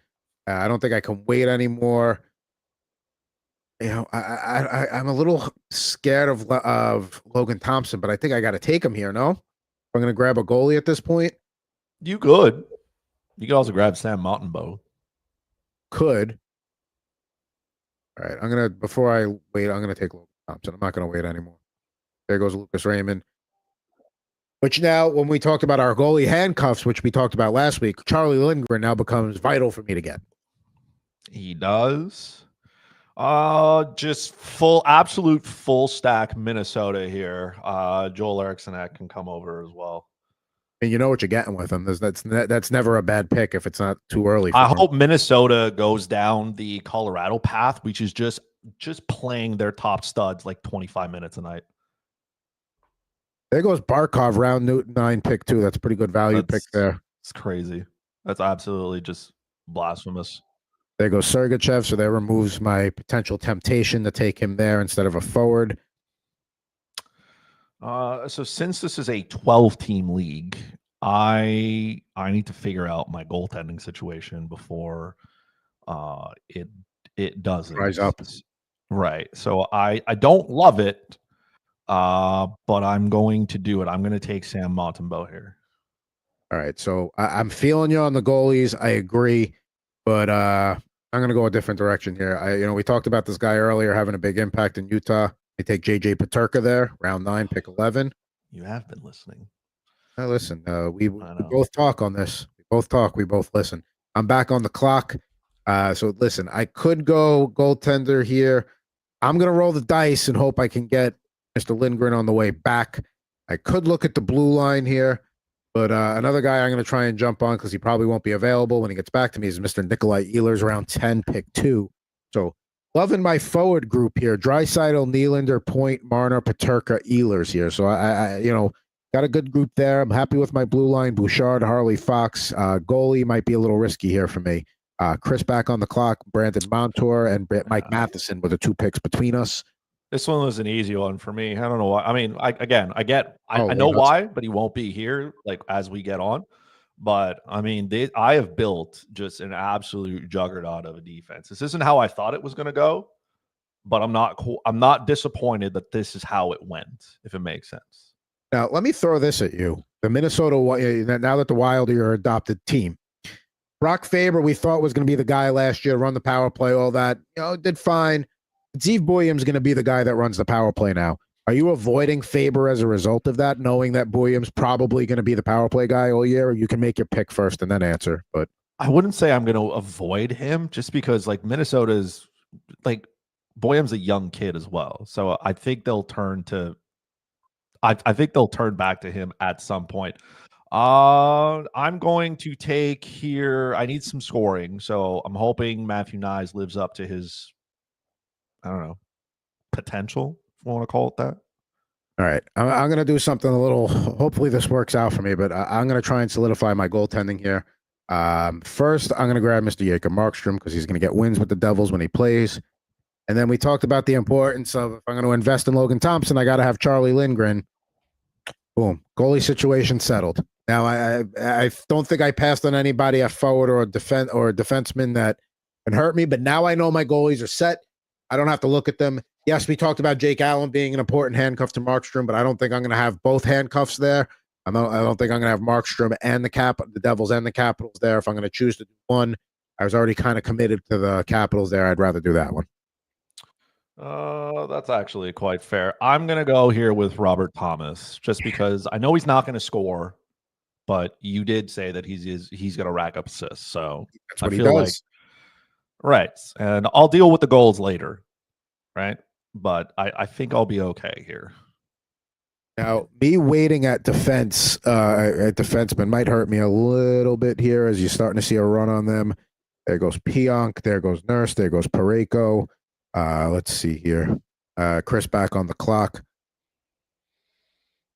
Speaker 1: I don't think I can wait anymore. I'm a little scared of Logan Thompson, but I think I got to take him here. No, I'm going to grab a goalie at this point.
Speaker 2: You could. You could also grab Sam Montembeault.
Speaker 1: Could. All right. Before I wait, I'm going to take Logan Thompson. I'm not going to wait anymore. There goes Lucas Raymond. Which now, when we talked about our goalie handcuffs, which we talked about last week, Charlie Lindgren now becomes vital for me to get.
Speaker 2: He does. Just absolute full stack Minnesota here. Joel Eriksson can come over as well.
Speaker 1: And you know what you're getting with him. That's never a bad pick if it's not too early.
Speaker 2: I hope Minnesota goes down the Colorado path, which is just playing their top studs like 25 minutes a night.
Speaker 1: There goes Barkov, round 9 pick 2. That's a pretty good value pick there.
Speaker 2: It's crazy. That's absolutely just blasphemous.
Speaker 1: There goes Sergachev, so that removes my potential temptation to take him there instead of a forward.
Speaker 2: So since this is a 12-team league, I need to figure out my goaltending situation before it doesn't
Speaker 1: rise up.
Speaker 2: Right. So I don't love it. But I'm going to do it. I'm going to take Sam Montembeault here.
Speaker 1: All right. So I'm feeling you on the goalies. I agree, but I'm going to go a different direction here. We talked about this guy earlier having a big impact in Utah. I take JJ Peterka there, round 9, pick 11.
Speaker 2: You have been listening.
Speaker 1: Listen, we both talk on this. We both talk, we both listen. I'm back on the clock. So listen, I could go goaltender here. I'm gonna roll the dice and hope I can get Mr. Lindgren on the way back. I could look at the blue line here, but another guy I'm gonna try and jump on because he probably won't be available when he gets back to me is Mr. Nikolai Ehlers, around 10, pick 2. So loving my forward group here: Draisaitl, Nylander, Point, Marner, Paterka, Ehlers here. So I got a good group there. I'm happy with my blue line: Bouchard, Harley, Fox. Goalie might be a little risky here for me. Chris back on the clock, Brandon Montour, and Mike Matheson were the 2 picks between us.
Speaker 2: This one was an easy one for me. I don't know why. I mean, I
Speaker 1: Oh,
Speaker 2: know
Speaker 1: yeah,
Speaker 2: why, but he won't be here like as we get on. But I mean, I have built just an absolute juggernaut of a defense. This isn't how I thought it was going to go, but I'm not disappointed that this is how it went, if it makes sense.
Speaker 1: Now, let me throw this at you. The Minnesota, now that the Wild are your adopted team, Brock Faber, we thought was going to be the guy last year, run the power play, all that. Did fine. Steve Boyum's going to be the guy that runs the power play now. Are you avoiding Faber as a result of that, knowing that Boyum's probably going to be the power play guy all year? Or you can make your pick first and then answer. But
Speaker 2: I wouldn't say I'm going to avoid him just because, like, Minnesota's, like, Boyum's a young kid as well. So I think they'll turn to I think they'll turn back to him at some point. I'm going to take here. I need some scoring, so I'm hoping Matthew Nyes lives up to his, I don't know, potential, if you want to call it that.
Speaker 1: All right, I'm going to do something a little. Hopefully, this works out for me, but I'm going to try and solidify my goaltending here. First, I'm going to grab Mr. Jacob Markstrom because he's going to get wins with the Devils when he plays. And then we talked about the importance of, if I'm going to invest in Logan Thompson, I got to have Charlie Lindgren. Boom, goalie situation settled. Now, I don't think I passed on anybody at forward or a defenseman that can hurt me, but now I know my goalies are set. I don't have to look at them. Yes, we talked about Jake Allen being an important handcuff to Markstrom, but I don't think I'm going to have both handcuffs there. I don't think I'm going to have Markstrom and the Devils and the Capitals there. If I'm going to choose to do one, I was already kind of committed to the Capitals there. I'd rather do that one.
Speaker 2: That's actually quite fair. I'm going to go here with Robert Thomas just because I know he's not going to score, but you did say that he's going to rack up assists. So
Speaker 1: that's what he does.
Speaker 2: Right. And I'll deal with the goals later. Right. But I think I'll be okay here.
Speaker 1: Now, me waiting at defenseman might hurt me a little bit here as you're starting to see a run on them. There goes Pionk. There goes Nurse. There goes Parayko. Let's see here. Chris back on the clock.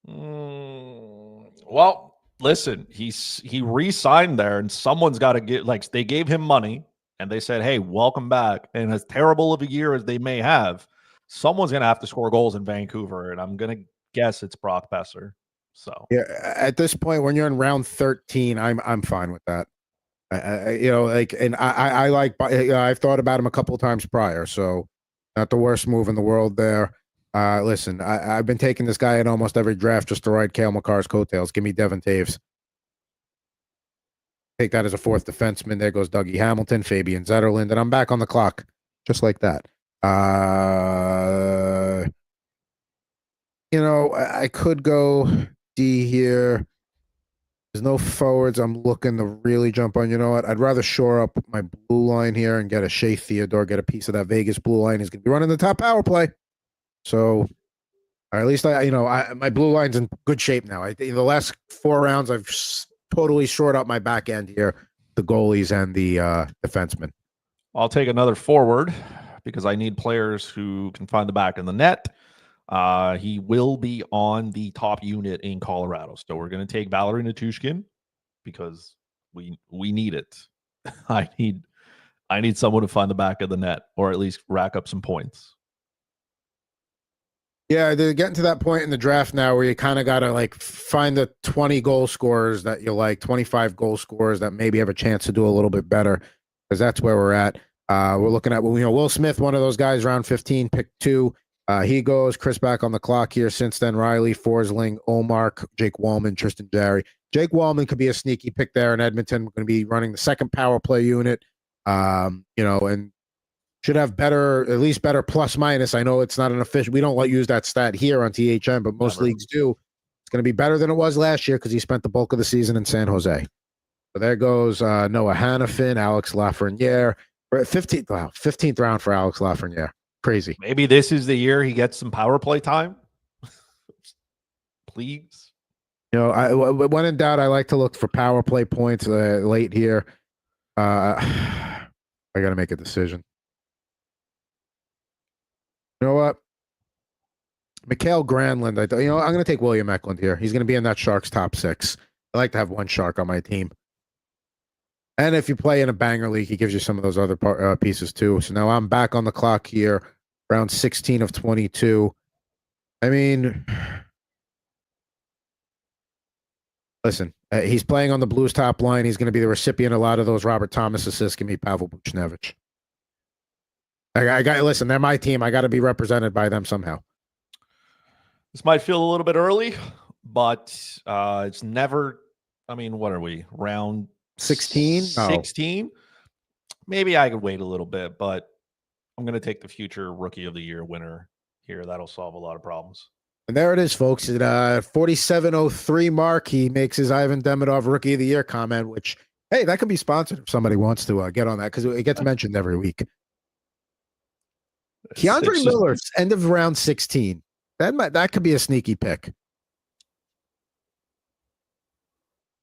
Speaker 2: Well, listen, he re-signed there, and someone's got to get, like, they gave him money and they said, hey, welcome back. And as terrible of a year as they may have, someone's going to have to score goals in Vancouver, and I'm going to guess it's Brock Besser. So
Speaker 1: yeah, at this point, when you're in round 13, I'm fine with that. I like, I've thought about him a couple of times prior, so not the worst move in the world there. Listen, I've been taking this guy in almost every draft just to ride Cale Makar's coattails. Give me Devin Taves. Take that as a 4th defenseman. There goes Dougie Hamilton, Fabian Zetterlund, and I'm back on the clock just like that. I could go D here. There's no forwards I'm looking to really jump on. You know what? I'd rather shore up my blue line here and get a Shea Theodore, get a piece of that Vegas blue line. He's going to be running the top power play. So, or at least my blue line's in good shape now. In the last 4 rounds, I've totally shored up my back end here, the goalies and the defensemen.
Speaker 2: I'll take another forward because I need players who can find the back of the net. He will be on the top unit in Colorado. So we're going to take Valery Natushkin because we need it. I need someone to find the back of the net or at least rack up some points.
Speaker 1: Yeah, they're getting to that point in the draft now where you kind of got to like find the 20 goal scorers that you like, 25 goal scorers that maybe have a chance to do a little bit better, because that's where we're at. We're looking at, Will Smith, one of those guys, round 15, pick 2. He goes. Chris back on the clock here. Since then, Riley, Forsling, Omar, Jake Wallman, Tristan Jarry. Jake Wallman could be a sneaky pick there in Edmonton. We're going to be running the 2nd power play unit, and should have at least better plus minus. I know it's not an official. We don't use that stat here on THM, but most leagues do. It's going to be better than it was last year because he spent the bulk of the season in San Jose. So there goes Noah Hannafin, Alex Lafreniere. 15th round for Alex Lafreniere. Crazy.
Speaker 2: Maybe this is the year he gets some power play time. Please.
Speaker 1: You know, when in doubt, I like to look for power play points late here. I got to make a decision. You know what? Mikael Granlund. I'm going to take William Eklund here. He's going to be in that Sharks top 6. I like to have one Shark on my team. And if you play in a banger league, he gives you some of those other pieces too. So now I'm back on the clock here, round 16 of 22. I mean, listen, he's playing on the Blues top line. He's going to be the recipient of a lot of those Robert Thomas assists. Give me Pavel Buchnevich. I got listen. They're my team. I got to be represented by them somehow.
Speaker 2: This might feel a little bit early, but it's never. I mean, what are we? Round
Speaker 1: 16?
Speaker 2: 16? Maybe I could wait a little bit, but I'm going to take the future Rookie of the Year winner here. That'll solve a lot of problems.
Speaker 1: And there it is, folks. At 47:03 mark, he makes his Ivan Demidov Rookie of the Year comment, which, hey, that could be sponsored if somebody wants to get on that because it gets mentioned every week. Keandre Miller, end of round 16. That could be a sneaky pick.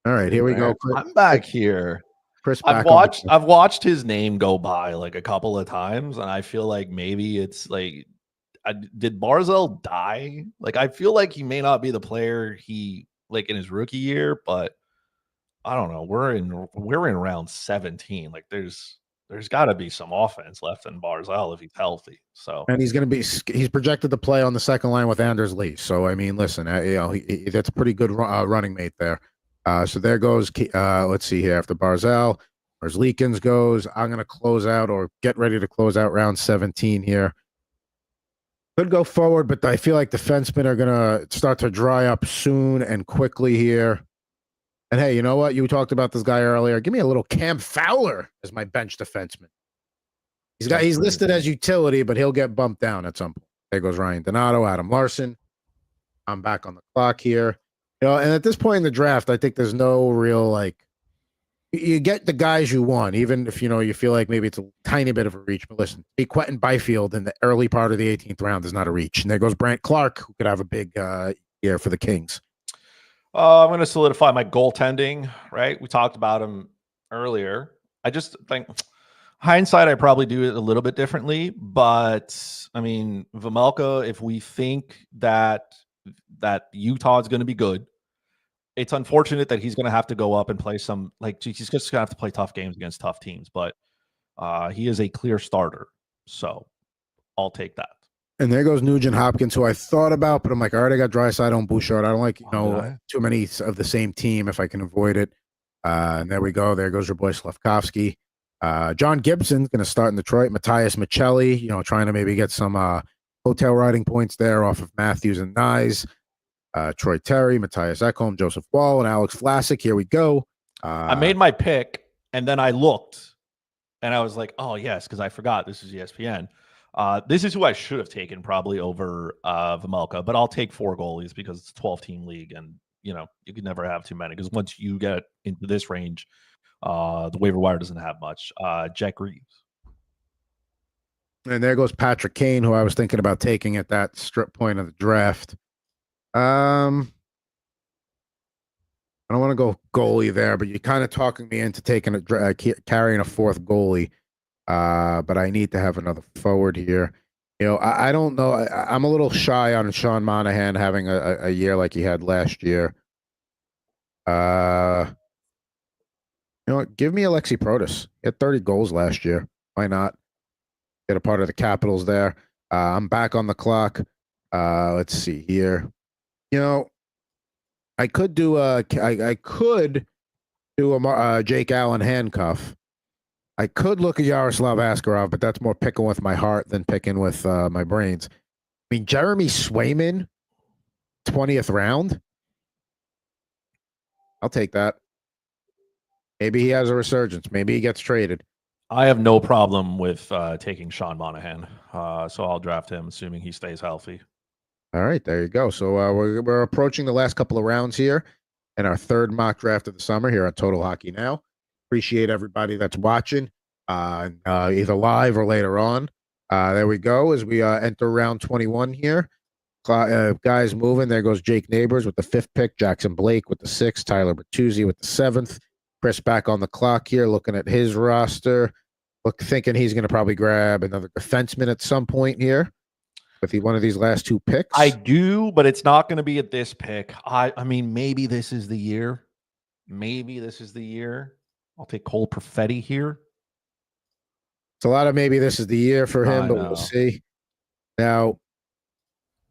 Speaker 1: All right, here we go.
Speaker 2: I'm back here.
Speaker 1: Chris,
Speaker 2: I've watched his name go by like a couple of times, and I feel like maybe it's like, did Barzal die? Like, I feel like he may not be the player he like in his rookie year, but I don't know. We're in round 17. Like, there's got to be some offense left in Barzal if he's healthy. So,
Speaker 1: and he's projected to play on the second line with Anders Lee. So I mean, listen, that's a pretty good running mate there. So there goes, let's see here. After Barzal, Merzlikins goes. I'm going to close out or get ready to close out round 17 here. Could go forward, but I feel like defensemen are going to start to dry up soon and quickly here. And hey, you know what? You talked about this guy earlier. Give me a little Cam Fowler as my bench defenseman. He's listed as utility, but he'll get bumped down at some point. There goes Ryan Donato, Adam Larson. I'm back on the clock here. And at this point in the draft, I think there's no real you get the guys you want, even if you feel like maybe it's a tiny bit of a reach. But listen, Quentin Byfield in the early part of the 18th round is not a reach. And there goes Brant Clark, who could have a big year for the Kings.
Speaker 2: I'm going to solidify my goaltending. Right, we talked about him earlier. I just think hindsight, I probably do it a little bit differently. But I mean, Vejmelka, if we think that Utah is going to be good, it's unfortunate that he's going to have to go up and play some, he's just going to have to play tough games against tough teams, but he is a clear starter. So I'll take that. And
Speaker 1: there goes Nugent Hopkins, who I thought about, but I'm like, all right, I got Draisaitl and Bouchard. I don't like, too many of the same team if I can avoid it. And there we go. There goes your boy Slavkovsky. John Gibson's going to start in Detroit. Matthias Michelli, trying to maybe get some hotel riding points there off of Matthews and Nyes. Troy Terry, Matthias Ekholm, Joseph Wall, and Alex Vlasic. Here we go.
Speaker 2: I made my pick, and then I looked, and I was like, oh, yes, because I forgot this is ESPN. This is who I should have taken probably over Vejmelka, but I'll take 4 goalies because it's a 12-team league, and, you can never have too many because once you get into this range, the waiver wire doesn't have much. Jack Reeves.
Speaker 1: And there goes Patrick Kane, who I was thinking about taking at that strip point of the draft. I don't want to go goalie there, but you're kind of talking me into taking carrying a 4th goalie. But I need to have another forward here. I don't know. I'm a little shy on Sean Monahan having a year like he had last year. What? Give me Alexi Protas. He had 30 goals last year. Why not? Get a part of the Capitals there. I'm back on the clock. Let's see here. I could do a Jake Allen handcuff. I could look at Yaroslav Askarov, but that's more picking with my heart than picking with my brains. I mean, Jeremy Swayman, 20th round. I'll take that. Maybe he has a resurgence. Maybe he gets traded.
Speaker 2: I have no problem with taking Sean Monahan, so I'll draft him, assuming he stays healthy.
Speaker 1: All right, there you go. So we're approaching the last couple of rounds here. in our third mock draft of the summer here on Total Hockey Now. Appreciate everybody that's watching, either live or later on. There we go as we enter round 21 here. Guys moving. There goes Jake Neighbors with the 5th pick, Jackson Blake with the 6th, Tyler Bertuzzi with the 7th. Chris back on the clock here, looking at his roster, thinking he's going to probably grab another defenseman at some point here with one of these last 2 picks.
Speaker 2: I do, but it's not going to be at this pick. I mean, maybe this is the year. Maybe this is the year. I'll take Cole Perfetti here.
Speaker 1: It's a lot of maybe this is the year for him, but we'll see. Now,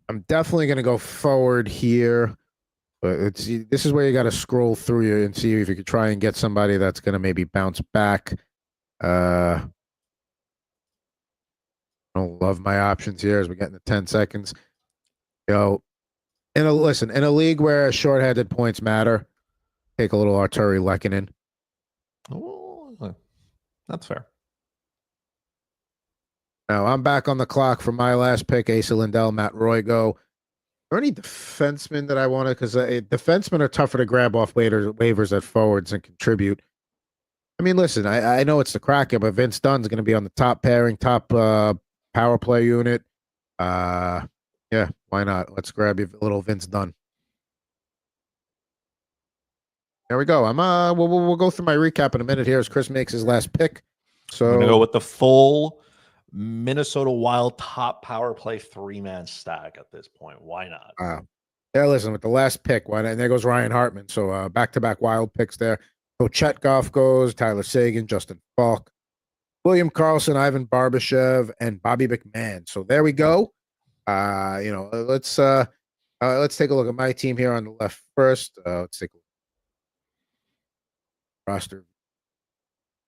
Speaker 1: I'm definitely going to go forward here, but this is where you got to scroll through and see if you could try and get somebody that's going to maybe bounce back. I don't love my options here as we get into 10 seconds. In a league where shorthanded points matter, take a little Arturi Lehkonen.
Speaker 2: Oh, that's fair.
Speaker 1: Now I'm back on the clock for my last pick, Asa Lindell, Matt Roygo. Are there any defensemen that I wanted? Because defensemen are tougher to grab off waivers at forwards and contribute. I mean, listen, I know it's the Kraken, but Vince Dunn's going to be on the top pairing, top power play unit. Yeah, why not? Let's grab you a little Vince Dunn. There we go. We'll go through my recap in a minute here as Chris makes his last pick. So
Speaker 2: I'm going to go with the full Minnesota Wild top power play 3-man stack at this point. Why not?
Speaker 1: Wow. Yeah, listen, with the last pick, why not? And there goes Ryan Hartman. So back-to-back Wild picks there. So Chetkov goes, Tyler Seguin, Justin Falk, William Karlsson, Ivan Barbashev, and Bobby McMahon. So there we go. Let's take a look at my team here on the left first. Let's take a look. Roster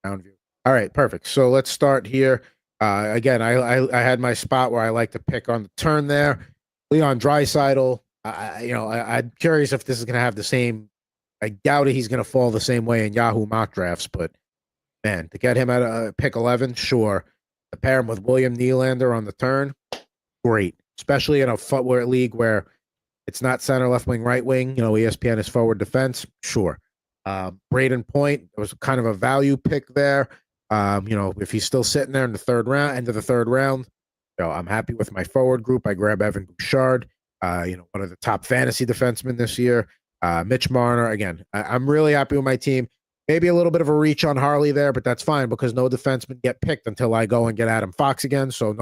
Speaker 1: round view. All right, perfect. So let's start here. Again, I had my spot where I like to pick on the turn there. Leon Draisaitl. I'm curious if this is going to have the same. I doubt he's going to fall the same way in Yahoo mock drafts, but man, to get him at pick 11, sure. To pair him with William Nylander on the turn, great. Especially in a footwear league where it's not center, left wing, right wing. ESPN is forward defense, sure. Braden Point, it was kind of a value pick there. If he's still sitting there in the third round, end of the third round, I'm happy with my forward group. I grab Evan Bouchard, one of the top fantasy defensemen this year. Mitch Marner, again, I'm really happy with my team. Maybe a little bit of a reach on Harley there, but that's fine because no defensemen get picked until I go and get Adam Fox again. So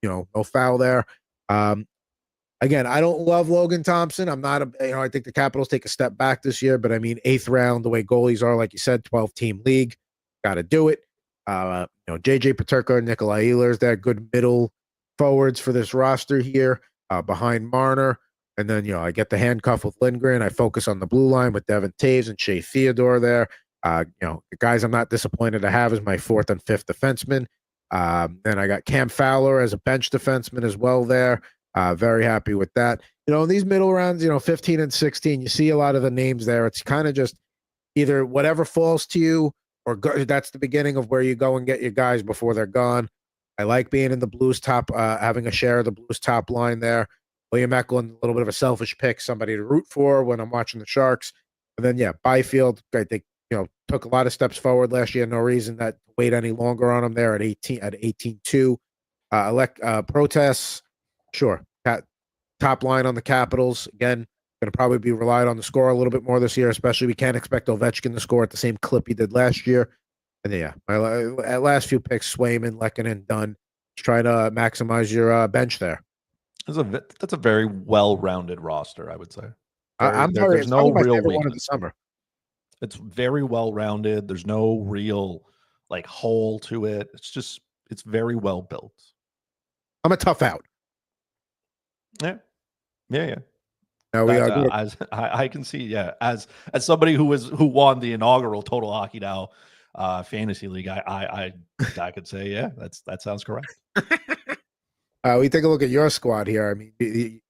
Speaker 1: no foul there. Again, I don't love Logan Thompson. I'm not I think the Capitals take a step back this year, but I mean, 8th round, the way goalies are, like you said, 12-team league, got to do it. JJ Peterka and Nikolai Ehlers, they're good middle forwards for this roster here, behind Marner. And then, I get the handcuff with Lindgren. I focus on the blue line with Devin Taves and Shea Theodore there. The guys I'm not disappointed to have is my 4th and 5th defenseman. Then I got Cam Fowler as a bench defenseman as well there. Very happy with that. In these middle rounds, 15 and 16, you see a lot of the names there. It's kind of just either whatever falls to you or that's the beginning of where you go and get your guys before they're gone. I like being in the Blues top, having a share of the Blues top line there. William Eklund, a little bit of a selfish pick, somebody to root for when I'm watching the Sharks. And then, Byfield, I think, took a lot of steps forward last year. No reason to wait any longer on him there at 18-2. Protests, sure. Top line on the Capitals. Again, going to probably be relied on the score a little bit more this year, especially we can't expect Ovechkin to score at the same clip he did last year. And my last few picks, Swayman, Lehkonen, Dunn. Try to maximize your bench there.
Speaker 2: That's a very well-rounded roster, I would say.
Speaker 1: There's no real weakness. One of the summer.
Speaker 2: It's very well-rounded. There's no real hole to it. It's very well built.
Speaker 1: I'm a tough out.
Speaker 2: Yeah.
Speaker 1: Now
Speaker 2: as I can see, as somebody who won the inaugural Total Hockey Now fantasy league, I could say, that sounds correct.
Speaker 1: We take a look at your squad here. I mean,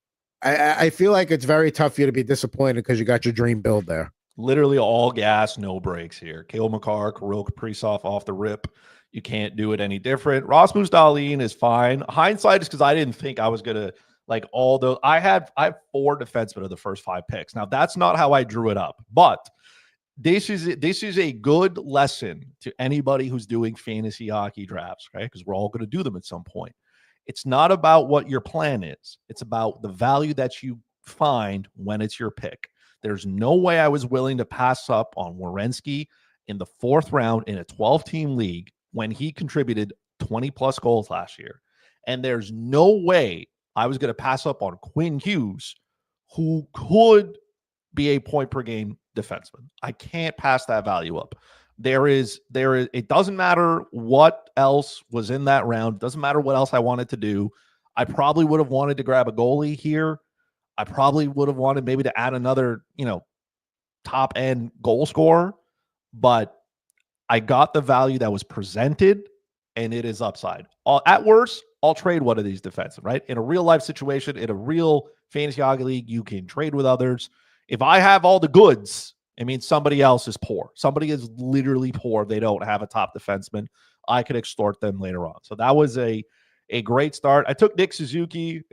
Speaker 1: I feel like it's very tough for you to be disappointed because you got your dream build there.
Speaker 2: Literally all gas, no brakes here. Cale Makar, Kirill Kaprizov off the rip. You can't do it any different. Rasmus Dahlin is fine. Hindsight is because I didn't think I was gonna Like all those, I have 4 defensemen of the first 5 picks. Now that's not how I drew it up, but this is a good lesson to anybody who's doing fantasy hockey drafts, right? Because we're all going to do them at some point. It's not about what your plan is. It's about the value that you find when it's your pick. There's no way I was willing to pass up on Werenski in the 4th round in a 12-team league when he contributed 20-plus goals last year. And there's no way I was going to pass up on Quinn Hughes, who could be a point-per-game defenseman. I can't pass that value up. There is, it doesn't matter what else was in that round. It doesn't matter what else I wanted to do. I probably would have wanted to grab a goalie here. I probably would have wanted maybe to add another, top end goal scorer, but I got the value that was presented and it is upside. At worst, I'll trade one of these defensemen, right? In a real life situation, in a real fantasy hockey league, you can trade with others. If I have all the goods, it means somebody else is poor. Somebody is literally poor. They don't have a top defenseman. I could extort them later on. So that was a great start. I took Nick Suzuki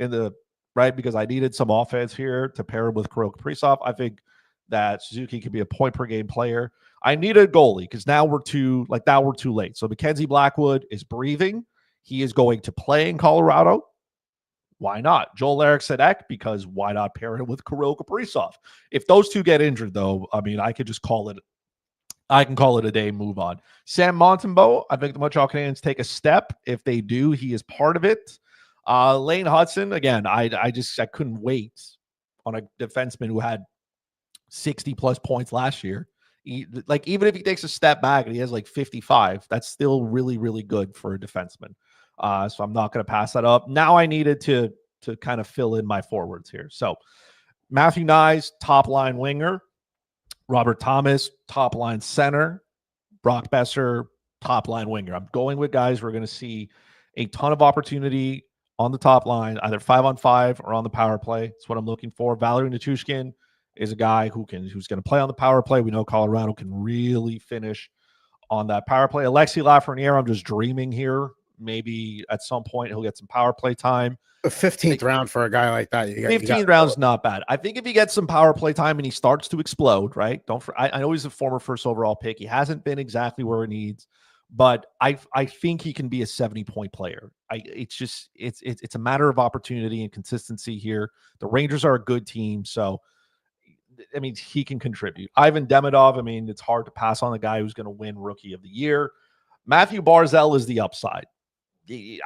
Speaker 2: right because I needed some offense here to pair him with Kirill Kaprizov. I think that Suzuki could be a point per game player. I needed a goalie because now we're too late. So Mackenzie Blackwood is breathing. He is going to play in Colorado. Why not? Joel Eriksson Ek, because why not pair him with Kirill Kaprizov? If those two get injured, though, I mean, I could just call it. I can call it a day and move on. Sam Montembeault, I think the Montreal Canadiens take a step. If they do, he is part of it. Lane Hudson, again, I couldn't wait on a defenseman who had 60-plus points last year. Even if he takes a step back and he has 55, that's still really, really good for a defenseman. So I'm not going to pass that up. Now I needed to kind of fill in my forwards here. So Matthew Nyes, top line winger. Robert Thomas, top line center. Brock Besser, top line winger. I'm going with guys we're going to see a ton of opportunity on the top line, either 5-on-5 or on the power play. That's what I'm looking for. Valery Nichushkin is a guy who's going to play on the power play. We know Colorado can really finish on that power play. Alexi Lafreniere, I'm just dreaming here. Maybe at some point he'll get some power play time.
Speaker 1: The 15th round for a guy like that.
Speaker 2: 15th round's not bad. I think if he gets some power play time and he starts to explode, right? I know he's a former first overall pick. He hasn't been exactly where he needs, but I think he can be a 70-point player. It's a matter of opportunity and consistency here. The Rangers are a good team, so I mean, he can contribute. Ivan Demidov, I mean, it's hard to pass on the guy who's going to win Rookie of the Year. Matthew Barzal is the upside.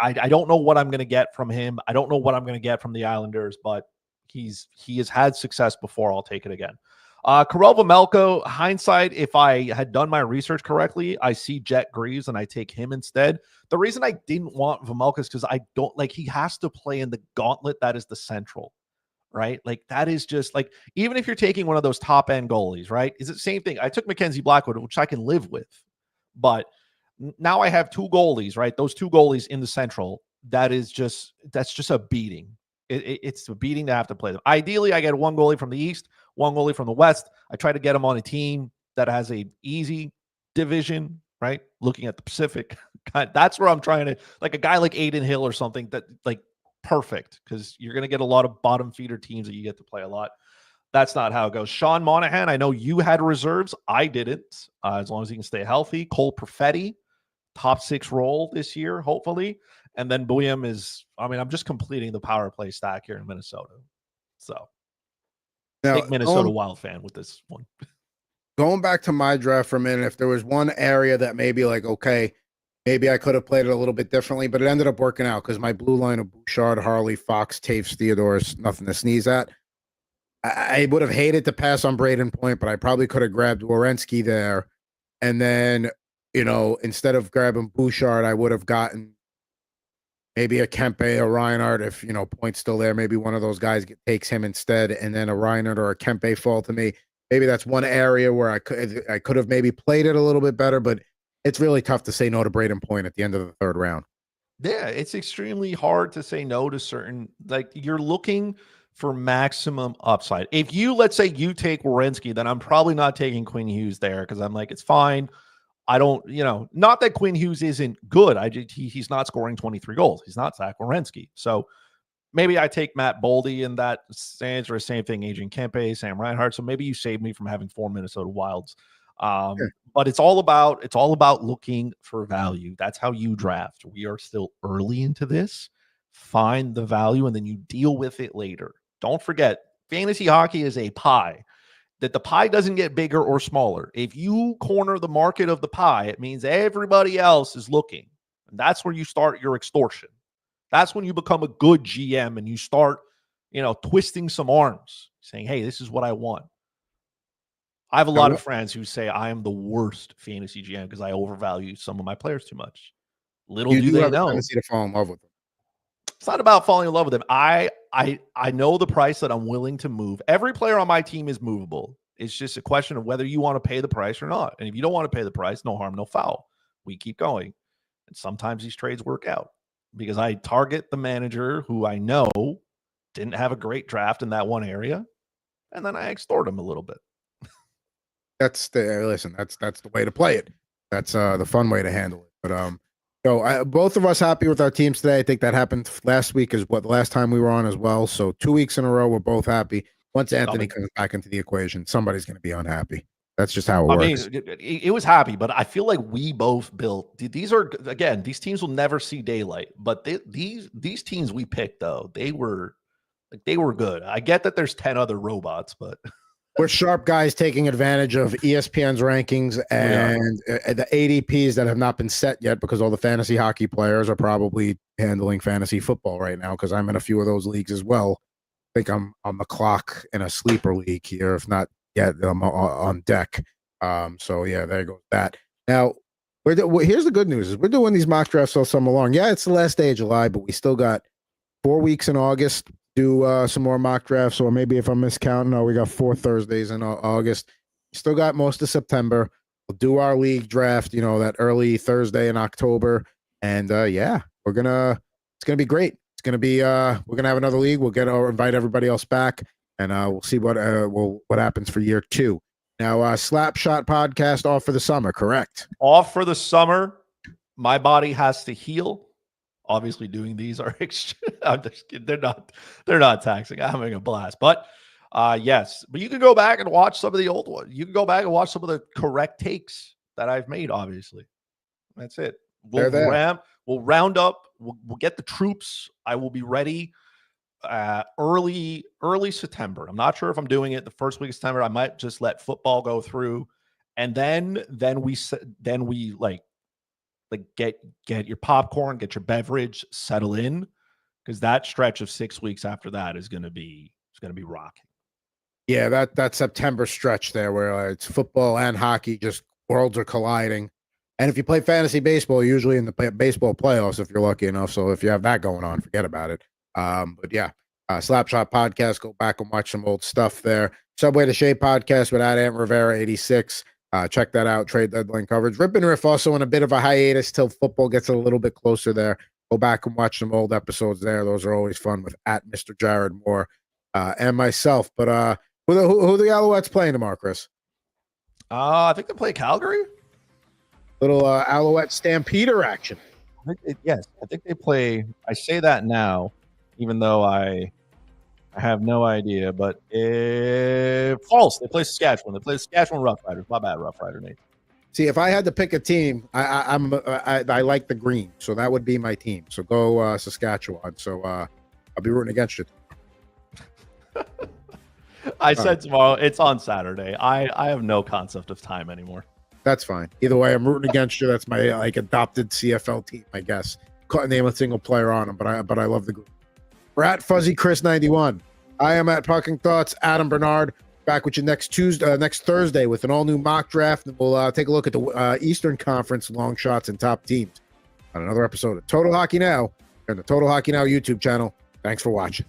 Speaker 2: I don't know what I'm going to get from him. I don't know what I'm going to get from the Islanders, but he has had success before. I'll take it again. Karel Vejmelka, hindsight, if I had done my research correctly, I see Jet Greaves and I take him instead. The reason I didn't want Vejmelka is because I don't he has to play in the gauntlet that is the Central. Right? That is just even if you're taking one of those top end goalies, right? Is it the same thing? I took Mackenzie Blackwood, which I can live with, but now I have 2 goalies, right? Those 2 goalies in the Central, that's just a beating. It's a beating to have to play them. Ideally, I get 1 goalie from the East, 1 goalie from the West. I try to get them on a team that has a easy division, right? Looking at the Pacific, that's where I'm trying to, a guy like Aiden Hill or something that perfect, because you're going to get a lot of bottom feeder teams that you get to play a lot. That's not how it goes. Sean Monahan, I know you had reserves. I didn't, as long as he can stay healthy. Cole Perfetti, top 6 role this year, hopefully. And then Bouillon is, I'm just completing the power play stack here in Minnesota. So, now, big Minnesota Wild fan with this one.
Speaker 1: Going back to my draft for a minute, if there was one area that maybe okay, maybe I could have played it a little bit differently, but it ended up working out because my blue line of Bouchard, Harley, Fox, Taves, Theodore is nothing to sneeze at. I would have hated to pass on Braden Point, but I probably could have grabbed Werenski there. And then, instead of grabbing Bouchard, I would have gotten maybe a Kempe, a Reinhardt. If, Point's still there, maybe one of those guys takes him instead. And then a Reinhardt or a Kempe fall to me. Maybe that's one area where I could have maybe played it a little bit better, but it's really tough to say no to Braden Point at the end of the 3rd round.
Speaker 2: Yeah, it's extremely hard to say no to certain, you're looking for maximum upside. If you, let's say you take Werenski, then I'm probably not taking Quinn Hughes there because I'm it's fine. I don't, not that Quinn Hughes isn't good. He's not scoring 23 goals. He's not Zach Werenski. So maybe I take Matt Boldy in that sense, or same thing, Adrian Kempe, Sam Reinhart. So maybe you save me from having 4 Minnesota Wilds. But it's all about looking for value. That's how you draft. We are still early into this. Find the value and then you deal with it later. Don't forget, fantasy hockey is a pie. That the pie doesn't get bigger or smaller. If you corner the market of the pie, it means everybody else is looking. And that's where you start your extortion. That's when you become a good GM and you start, twisting some arms, saying, hey, this is what I want. I have a lot of friends who say I am the worst fantasy GM because I overvalue some of my players too much. Little do they know.
Speaker 1: Tendency to fall in love with them.
Speaker 2: It's not about falling in love with them. I know the price that I'm willing to move. Every player on my team is movable. It's just a question of whether you want to pay the price or not. And if you don't want to pay the price, no harm, no foul. We keep going. And sometimes these trades work out because I target the manager who I know didn't have a great draft in that one area, and then I extort him a little bit.
Speaker 1: That's the way to play it. That's the fun way to handle it. But so both of us happy with our teams today. I think that happened last week is what the last time we were on as well. So 2 weeks in a row, we're both happy. Once Anthony comes back into the equation, somebody's going to be unhappy. That's just how it works.
Speaker 2: I mean, it was happy, but I feel like we both built. These are, again, these teams will never see daylight. But these teams we picked, though, they were good. I get that there's 10 other robots, but
Speaker 1: we're sharp guys taking advantage of ESPN's rankings and the ADPs that have not been set yet because all the fantasy hockey players are probably handling fantasy football right now because I'm in a few of those leagues as well. I think I'm on the clock in a sleeper league here. If not yet, I'm on deck. So, yeah, there goes that. Now, here's the good news is we're doing these mock drafts all summer long. Yeah, it's the last day of July, but we still got 4 weeks in August. Do some more mock drafts, or maybe if I'm miscounting, we got 4 Thursdays in August. Still got most of September. We'll do our league draft, that early Thursday in October, and it's gonna be great. It's gonna be we're gonna have another league. We'll invite everybody else back, and we'll see what happens for year 2. Now, Slapshot podcast off for the summer, correct?
Speaker 2: Off for the summer. My body has to heal. Obviously, doing these are I'm just kidding. They're not taxing. I'm having a blast. But yes, but you can go back and watch some of the old ones. You can go back and watch some of the correct takes that I've made. Obviously, that's it. We'll round up. We'll get the troops. I will be ready early September. I'm not sure if I'm doing it the first week of September. I might just let football go through, and then we get your popcorn, get your beverage, settle in, because that stretch of 6 weeks after that is going to be rocking.
Speaker 1: Yeah, that September stretch there where it's football and hockey, just worlds are colliding. And if you play fantasy baseball, usually in the baseball playoffs, if you're lucky enough. So if you have that going on, forget about it. But yeah, Slapshot podcast, go back and watch some old stuff there. Subway to Shea podcast with Ant Rivera 86. Check that out. Trade deadline coverage. Rip and Riff also in a bit of a hiatus till football gets a little bit closer there. Go back and watch some old episodes there. Those are always fun with @Mr. Jared Moore and myself. But who the Alouettes playing tomorrow, Chris?
Speaker 2: I think they play Calgary.
Speaker 1: Little Alouette Stampeder action.
Speaker 2: Yes, I think they play. I say that now, even though I have no idea, but false. They play Saskatchewan. They play Saskatchewan Roughriders. My bad, Rough Rider Nate.
Speaker 1: See, if I had to pick a team, I like the green, so that would be my team. So go Saskatchewan. So I'll be rooting against you.
Speaker 2: I said tomorrow. It's on Saturday. I have no concept of time anymore.
Speaker 1: That's fine. Either way, I'm rooting against you. That's my adopted CFL team, I guess. Couldn't name a single player on them, but I love the green. We're at Fuzzy Chris 91. I am at Pucking Thoughts. Adam Bernard back with you next Thursday with an all new mock draft, and we'll take a look at the Eastern Conference long shots and top teams on another episode of Total Hockey Now and the Total Hockey Now YouTube channel. Thanks for watching.